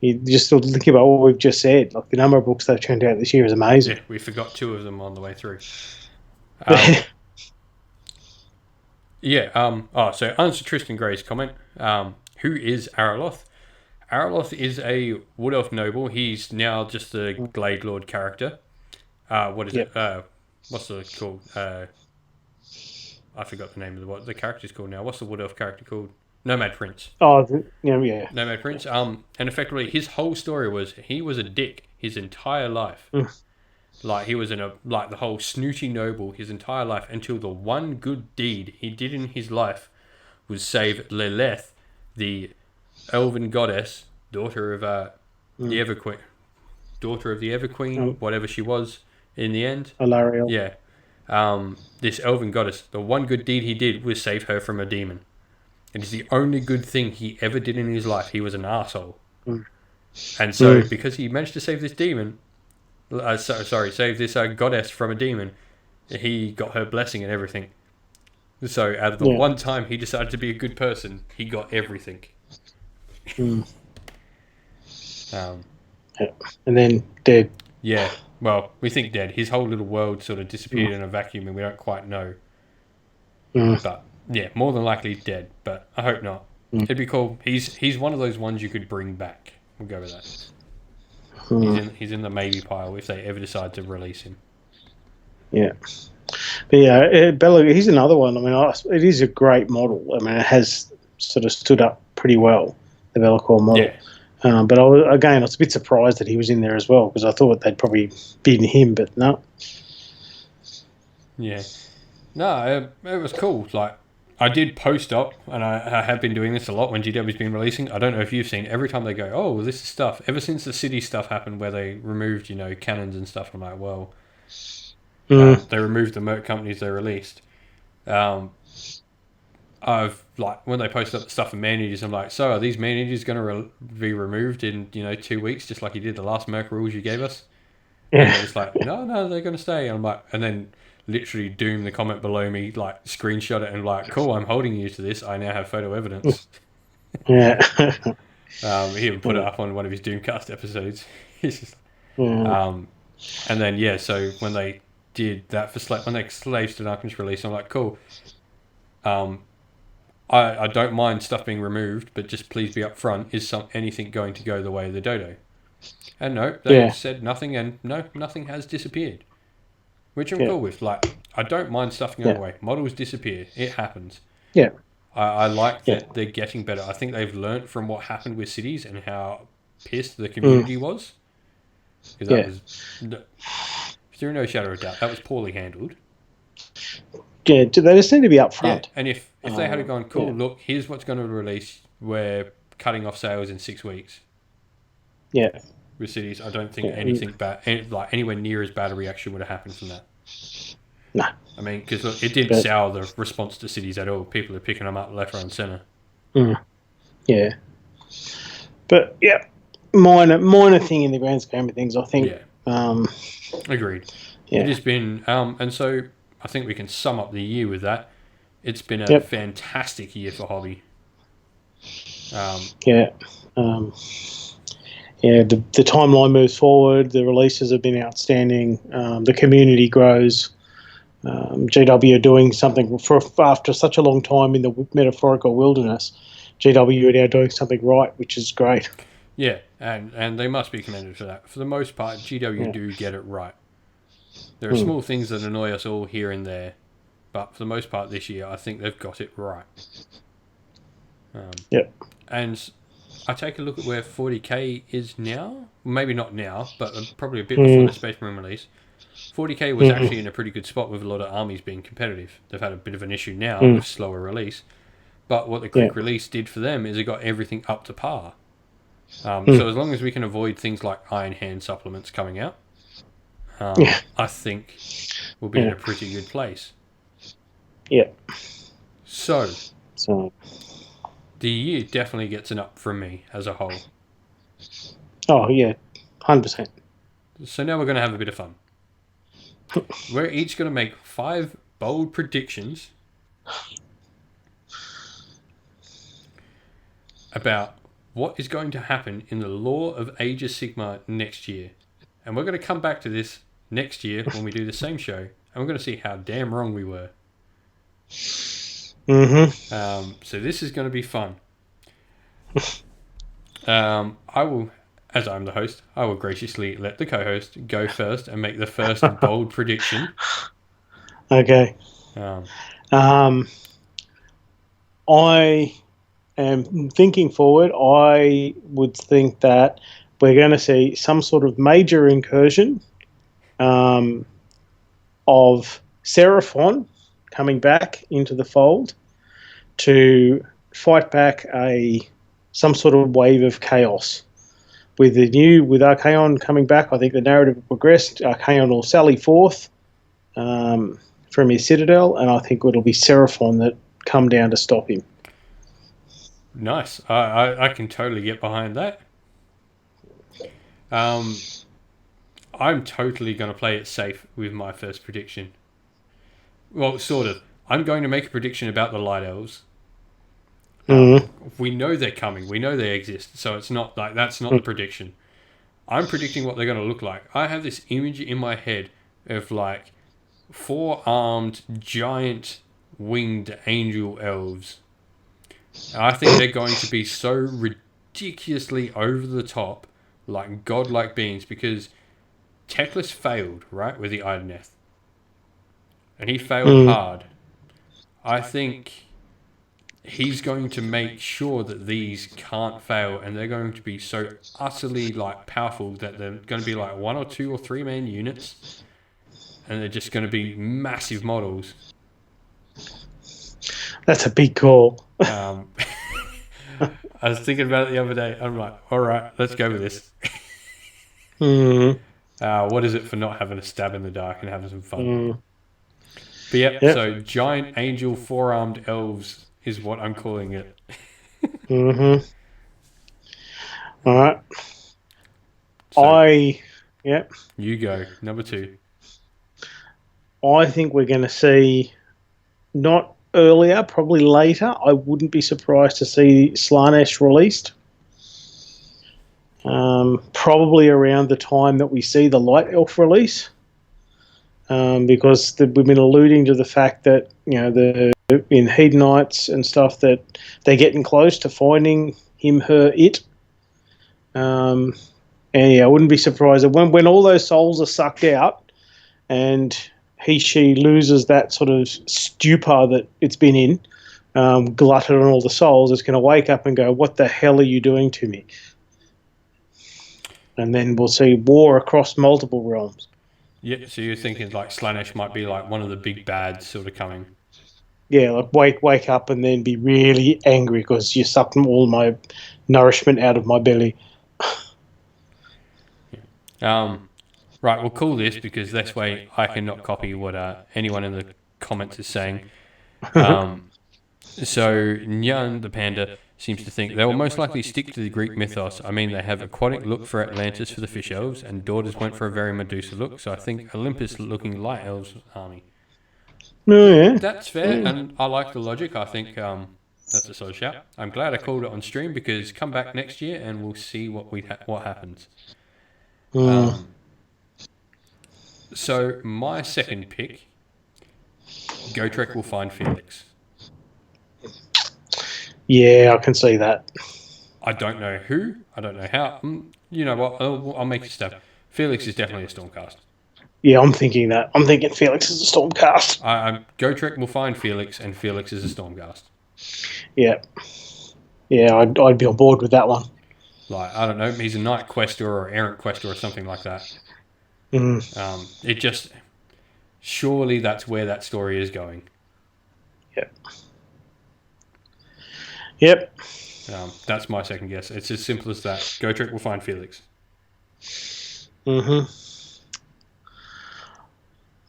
You just think about what we've just said. Like the number of books they've churned out this year is amazing. Yeah, we forgot two of them on the way through. Yeah. So answer Tristan Gray's comment. Who is Araloth? Araloth is a Wood Elf noble. He's now just a Glade Lord character. What is Yep. it? What's the called? I forgot the name of what the character's called now. What's the Wood Elf character called? Nomad Prince. Yeah. Nomad Prince. And effectively, his whole story was he was a dick his entire life. Like he was like the whole snooty noble his entire life until the one good deed he did in his life was save Lilith, the elven goddess, daughter of the Everqueen, whatever she was in the end. Alariel. Yeah. This elven goddess, the one good deed he did was save her from a demon. It is the only good thing he ever did in his life. He was an asshole. And so, because he managed to save this demon, save this goddess from a demon, he got her blessing and everything. So, out of the one time he decided to be a good person, he got everything. And then dead. Yeah. Well, we think dead. His whole little world sort of disappeared in a vacuum, and we don't quite know. But yeah, more than likely dead. But I hope not. It'd be cool. He's one of those ones you could bring back. We'll go with that. He's in the maybe pile if they ever decide to release him. Yeah. But yeah, Bella, he's another one. I mean, it is a great model. I mean, it has sort of stood up pretty well, the Be'lakor model. Yeah. But I was a bit surprised that he was in there as well, because I thought they'd probably beaten him, but no. Yeah. No, it was cool. Like, I did post up, and I have been doing this a lot when GW's been releasing. I don't know if you've seen, every time they go, oh, well, this is stuff. Ever since the city stuff happened where they removed, cannons and stuff, I'm like, well, they removed the merc companies they released. When they post up the stuff for man-eaters, I'm like, so are these man-eaters going to be removed in 2 weeks, just like you did the last merc rules you gave us? And it's like, no, they're going to stay. And I'm like, and then literally Doom, the comment below me, like screenshot it and like, cool, I'm holding you to this. I now have photo evidence. Yeah. He even put it up on one of his Doomcast episodes. He's just, and then so when they did that when they Slaves to Darkness release, I'm like, cool. I don't mind stuff being removed, but just please be upfront. Is anything going to go the way of the dodo? And no, they said nothing, and no, nothing has disappeared. Which I'm cool with. Like, I don't mind stuff going away. Models disappear. It happens. Yeah. I like that they're getting better. I think they've learnt from what happened with cities and how pissed the community was. Because that was... Through no shadow of doubt, that was poorly handled. Yeah, they just need to be upfront. Yeah, and if they had gone, cool, look, here's what's going to release. We're cutting off sales in 6 weeks. Yeah. With cities, I don't think anything bad, like anywhere near as bad a reaction would have happened from that. No. I mean, because look, it didn't sour the response to cities at all. People are picking them up left, right, and centre. Yeah. But yeah, minor thing in the grand scheme of things, I think. Yeah. Agreed. Yeah. It has been, and so I think we can sum up the year with that. It's been a fantastic year for hobby. The timeline moves forward. The releases have been outstanding. The community grows. GW are doing something after such a long time in the metaphorical wilderness. GW are now doing something right, which is great. Yeah, and they must be commended for that. For the most part, GW Yeah. do get it right. There are small things that annoy us all here and there, but for the most part this year, I think they've got it right. Yep. And I take a look at where 40k is now. Maybe not now, but probably a bit before the Space Marine release. 40k was actually in a pretty good spot with a lot of armies being competitive. They've had a bit of an issue now with slower release. But what the quick release did for them is it got everything up to par. So as long as we can avoid things like Iron Hand supplements coming out, I think we'll be in a pretty good place. Yeah. So So. the year definitely gets an up from me as a whole. Oh yeah, 100%. So now we're going to have a bit of fun. We're each going to make 5 bold predictions about what is going to happen in the lore of Age of Sigmar next year. And we're going to come back to this next year when we do the same show, and we're going to see how damn wrong we were. So this is going to be fun. I will, as I'm the host, I will graciously let the co-host go first and make the first bold prediction. Okay. I am thinking forward. I would think that we're going to see some sort of major incursion of Seraphon coming back into the fold to fight back some sort of wave of chaos. With Archaon coming back, I think the narrative will progress. Archaon will sally forth from his citadel, and I think it'll be Seraphon that come down to stop him. Nice. I can totally get behind that. I'm totally going to play it safe with my first prediction. Well, sort of. I'm going to make a prediction about the Light Elves. We know they're coming. We know they exist. So it's not like that's not the prediction. I'm predicting what they're going to look like. I have this image in my head of like 4-armed, giant, winged angel elves. And I think they're going to be so ridiculously over the top, like godlike beings, because Teclis failed, right, with the Idoneth. And he failed hard. I think he's going to make sure that these can't fail, and they're going to be so utterly like powerful that they're going to be like 1 or 2 or 3 man units, and they're just going to be massive models. That's a big call. I was thinking about it the other day. I'm like, all right, let's go with this. What is it for not having a stab in the dark and having some fun? But yeah, so giant angel 4-armed elves is what I'm calling it. All right. So you go. Number 2. I think we're going to see, not earlier, probably later. I wouldn't be surprised to see Slaanesh released. Probably around the time that we see the Light Elf release. Because we've been alluding to the fact that, in Hedonites and stuff, that they're getting close to finding him, her, it. And I wouldn't be surprised that when all those souls are sucked out and she loses that sort of stupor that it's been in, glutted on all the souls, it's going to wake up and go, what the hell are you doing to me? And then we'll see war across multiple realms. Yeah, so you're thinking like Slaanesh might be like one of the big bads sort of coming. Yeah, like wake up and then be really angry because you sucked all my nourishment out of my belly. Right, we'll call this because this way I cannot copy what anyone in the comments is saying. So Nyan the panda seems to think they will most likely stick to the Greek mythos. I mean, they have aquatic look for Atlantis for the fish elves, and daughters went for a very Medusa look, so I think Olympus looking light elves army. Oh, yeah. That's fair, and I like the logic. I think that's a solid shout. I'm glad I called it on stream because come back next year and we'll see what happens. So my second pick Gotrek will find Felix. Yeah, I can see that. I don't know who. I don't know how. You know what? I'll make a stab. Felix is definitely a Stormcast. Yeah, I'm thinking that. I'm thinking Felix is a Stormcast. Gotrek will find Felix, and Felix is a Stormcast. Yeah. Yeah, I'd be on board with that one. Like, I don't know, he's a Knight Questor or Errant Questor or something like that. It just... Surely that's where that story is going. Yep. Yep. That's my second guess. It's as simple as that. Gotrek will find Felix.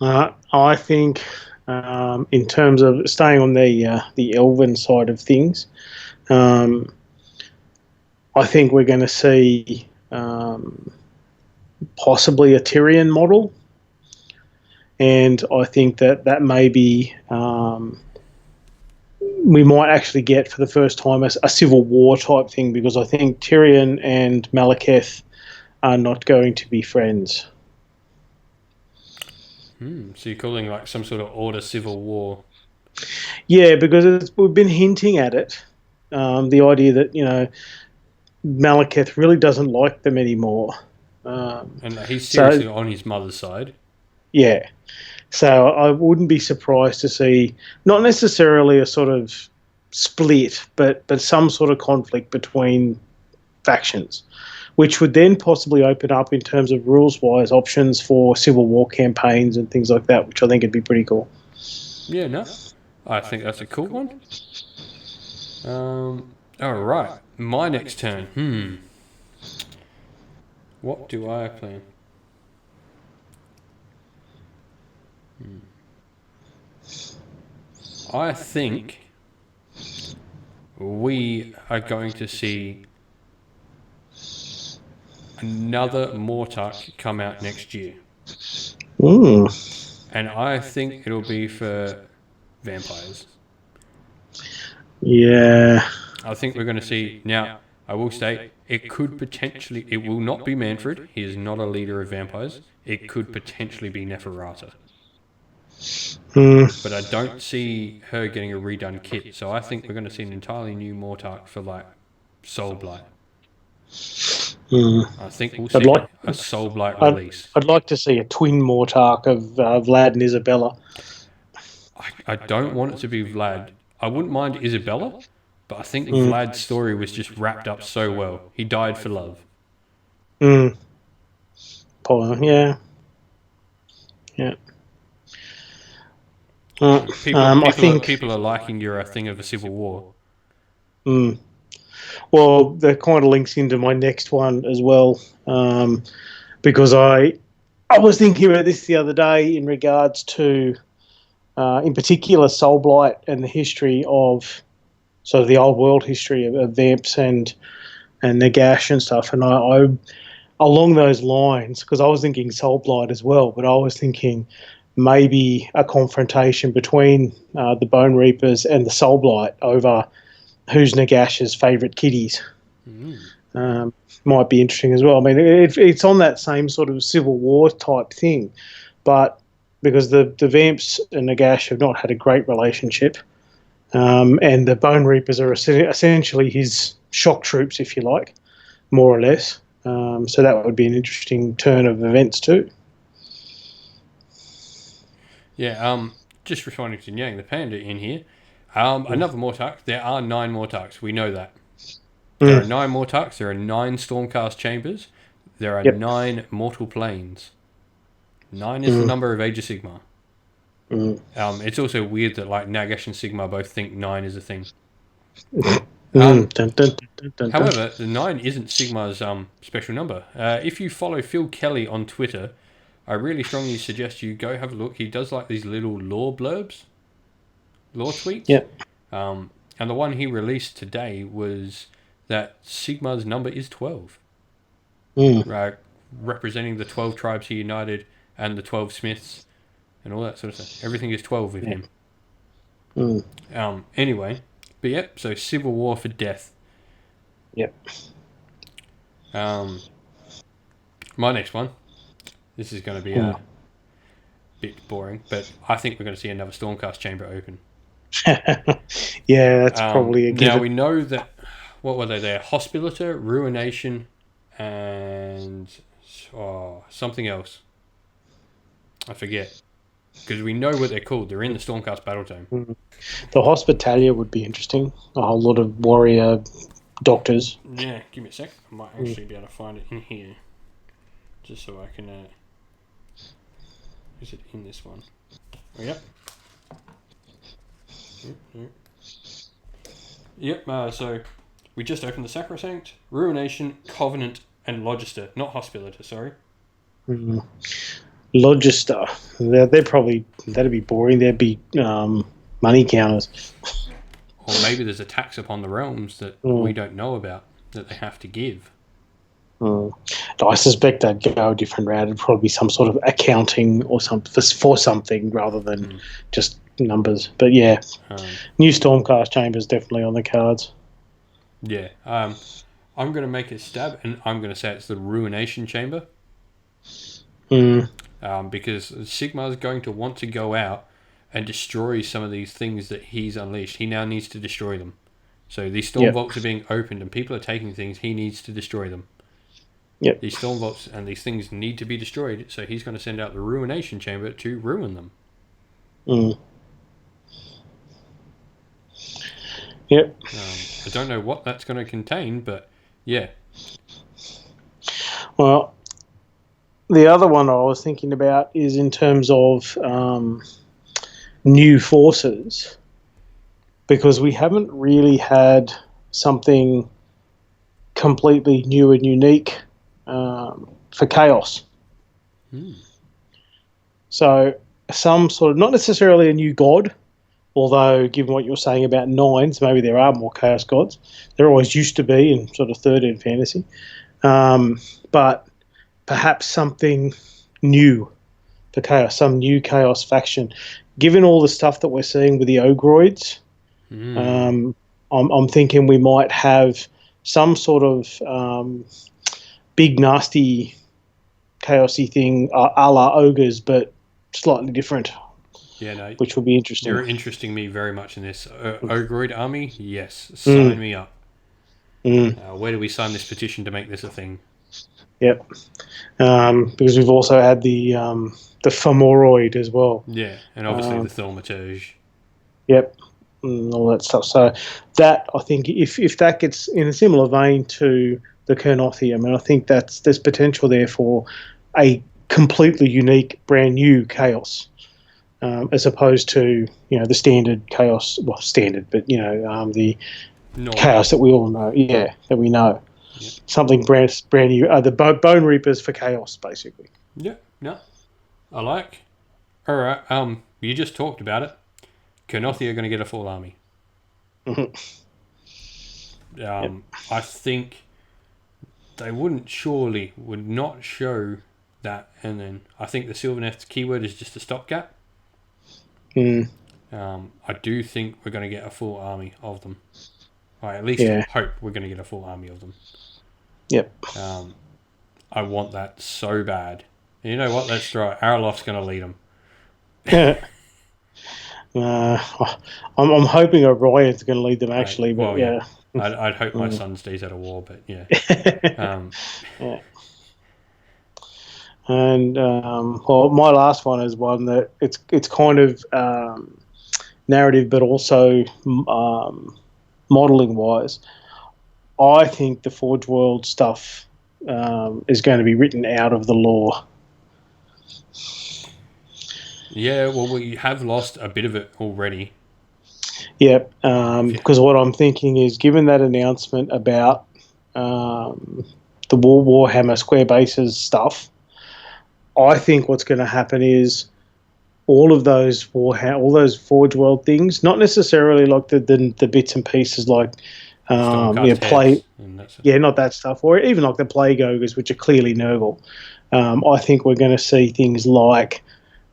I think, in terms of staying on the Elven side of things, I think we're going to see possibly a Tyrion model, and I think that may be we might actually get for the first time a civil war type thing, because I think Tyrion and Malekith are not going to be friends. So you're calling like some sort of order civil war? Yeah, because we've been hinting at it. The idea that, Malekith really doesn't like them anymore. And he's seriously on his mother's side. Yeah. So I wouldn't be surprised to see not necessarily a sort of split, but some sort of conflict between factions, which would then possibly open up in terms of rules-wise options for civil war campaigns and things like that, which I think would be pretty cool. Yeah, no, I think that's a cool one. All right, my next turn. What do I plan? I think we are going to see another Mortarch come out next year. And I think it'll be for vampires. Yeah. I think we're going to see... Now, I will say, it could potentially... It will not be Manfred. He is not a leader of vampires. It could potentially be Neferata. But I don't see her getting a redone kit. So I think we're going to see an entirely new Mortarch for, like, Soulblight. I think we'll see a Soulblight release. I'd like to see a twin Mortarch of Vlad and Isabella. I don't want it to be Vlad. I wouldn't mind Isabella, but I think Vlad's story was just wrapped up so well. He died for love. Yeah. Yeah. I think people are liking your thing of a civil war. Well, that kind of links into my next one as well, because I was thinking about this the other day in regards to, in particular, Soulblight and the history of sort of the old world history of Vamps and Nagash and stuff. And I along those lines, because I was thinking Soulblight as well, but I was thinking maybe a confrontation between the Bone Reapers and the Soulblight over who's Nagash's favourite kiddies. Might be interesting as well. I mean, it's on that same sort of civil war type thing, but because the Vamps and Nagash have not had a great relationship, and the Bone Reapers are essentially his shock troops, if you like, more or less. So that would be an interesting turn of events too. Yeah, just responding to Yang the Panda in here. Another Mortarch. There are 9 Mortarchs. We know that. There are 9 Mortarchs. There are 9 Stormcast chambers. There are 9 mortal planes. 9 is the number of Age of Sigmar. It's also weird that like Nagash and Sigmar both think 9 is a thing. However, the 9 isn't Sigmar's special number. If you follow Phil Kelly on Twitter, I really strongly suggest you go have a look. He does like these little lore blurbs, lore tweets. Yeah. And the one he released today was that Sigmar's number is 12. Right, representing the 12 tribes he united and the 12 smiths and all that sort of stuff. Everything is 12 with him. Anyway, but yep, so civil war for death. Yep. My next one. This is going to be bit boring, but I think we're going to see another Stormcast chamber open. Yeah, that's probably a Now given. we know that, what were they there? Hospitator, Ruination, and something else. I forget. Because we know what they're called. They're in the Stormcast Battle Tome. The Hospitalia would be interesting. A whole lot of warrior doctors. Yeah, give me a sec. I might actually be able to find it in here. Just so I can... is it in this one? Oh, yep. Yep, so we just opened the Sacrosanct, Ruination, Covenant, and Logister. Not Hospitator, sorry. Logister. They're probably... That'd be boring. There'd be money counters. Or maybe there's a tax upon the realms that we don't know about that they have to give. I suspect they'd go a different route. It'd probably be some sort of accounting or something for something rather than just numbers. But yeah, new Stormcast chambers definitely on the cards. Yeah, I'm going to make a stab, and I'm going to say it's the Ruination Chamber. Because Sigmar's going to want to go out and destroy some of these things that he's unleashed. He now needs to destroy them. So these Storm Vaults are being opened, and people are taking things. He needs to destroy them. Yep. These Storm Vaults and these things need to be destroyed, so he's going to send out the Ruination Chamber to ruin them. Yep. I don't know what that's going to contain, but yeah. Well, the other one I was thinking about is in terms of new forces, because we haven't really had something completely new and unique for Chaos. So some sort of, not necessarily a new god, although given what you're saying about nines, maybe there are more Chaos gods. There always used to be in sort of third ed fantasy. But perhaps something new for Chaos, some new Chaos faction. Given all the stuff that we're seeing with the Ogroids, I'm thinking we might have some sort of big, nasty, chaosy thing a la ogres, but slightly different. Yeah, no, which would be interesting. You're interesting me very much in this. Ogroid army? Yes. Sign me up. Where do we sign this petition to make this a thing? Yep. Because we've also had the Femoroid as well. Yeah, and obviously the Thaumaturge. Yep. And all that stuff. So that, I think, if that gets in a similar vein to the Kernothia, I think there's potential there for a completely unique, brand new Chaos. As opposed to, the standard Chaos, well, standard, but, the Chaos that we all know, that we know. Yep. Something brand new, the Bone Reapers for Chaos, basically. Yeah, no, I like. All right, you just talked about it. Kernothia are going to get a full army. I think they would not show that, and then I think the Sylvaneth's keyword is just a stopgap. I do think we're going to get a full army of them. I at least hope we're going to get a full army of them. Yep. I want that so bad. And you know what? Let's try it. Aralof's going to lead them. I'm hoping Orion's going to lead them, actually. But I'd hope my son stays out of war, but yeah. Yeah. And my last one is one that it's kind of narrative, but also modelling wise. I think the Forge World stuff is going to be written out of the lore. Yeah, well, we have lost a bit of it already. Yep, because what I'm thinking is, given that announcement about the Warhammer Square Bases stuff, I think what's going to happen is all those Forge World things, not necessarily like the bits and pieces like not that stuff, or even like the Plague Ogres, which are clearly Nurgle. I think we're going to see things like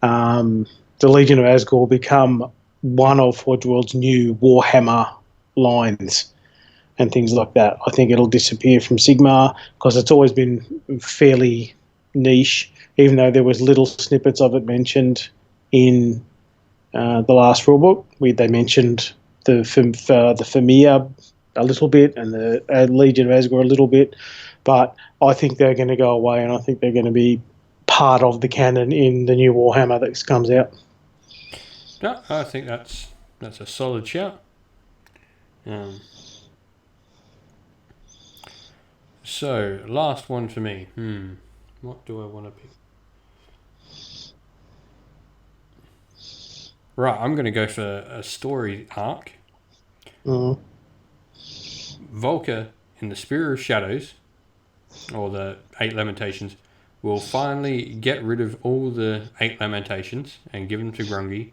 the Legion of Asgore become one of Forge World's new Warhammer lines and things like that. I think it'll disappear from Sigmar because it's always been fairly niche even though there was little snippets of it mentioned in the last rulebook. They mentioned the Fimir a little bit and the Legion of Asgore a little bit, but I think they're going to go away, and I think they're going to be part of the canon in the new Warhammer that comes out. No, I think that's a solid shout. So, last one for me. What do I want to pick? Right, I'm going to go for a story arc. Volker in the Spear of Shadows, or the Eight Lamentations, will finally get rid of all the Eight Lamentations and give them to Grungy,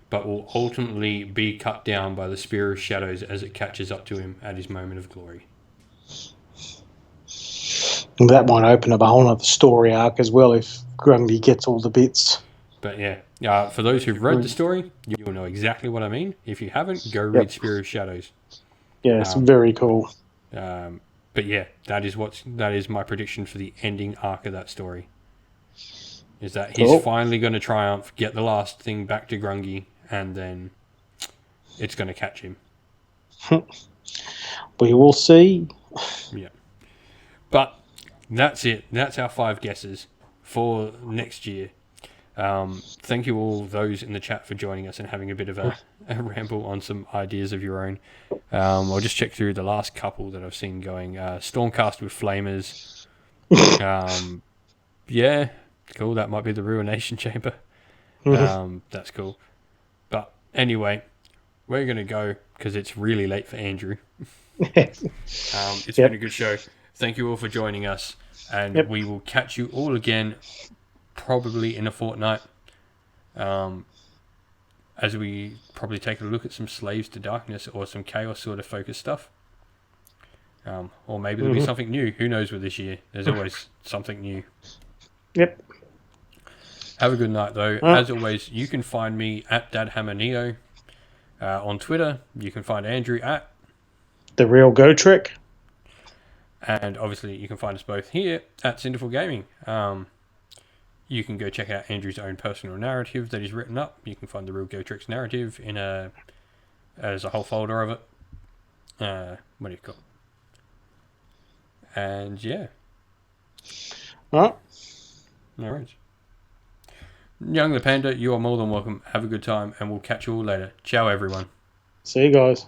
but will ultimately be cut down by the Spear of Shadows as it catches up to him at his moment of glory. And that might open up a whole other story arc as well if Grungy gets all the bits. But yeah, for those who've read the story, you'll know exactly what I mean. If you haven't, go read Spear of Shadows. Yeah, it's very cool. But yeah, that is my prediction for the ending arc of that story. Is that he's finally going to triumph, get the last thing back to Grungy, and then it's going to catch him. We will see. Yeah. But that's it. That's our 5 guesses for next year. Thank you all those in the chat for joining us and having a bit of a ramble on some ideas of your own. I'll just check through the last couple that I've seen going. Stormcast with Flamers. Yeah, cool. That might be the Ruination Chamber. That's cool. But anyway, we're going to go because it's really late for Andrew. It's been a good show. Thank you all for joining us. And we will catch you all again probably in a fortnight, as we probably take a look at some Slaves to Darkness or some Chaos sort of focused stuff, or maybe there'll be something new. Who knows with this year? There's always something new. Yep. Have a good night though. As always, you can find me at DadHammerNeo on Twitter. You can find Andrew at The Real Go Trick, and obviously you can find us both here at Cinderful Gaming. You can go check out Andrew's own personal narrative that he's written up. You can find the Real Go Tricks narrative as a whole folder of it. What do you call it? And yeah. All right. Young the Panda, you are more than welcome. Have a good time, and we'll catch you all later. Ciao, everyone. See you guys.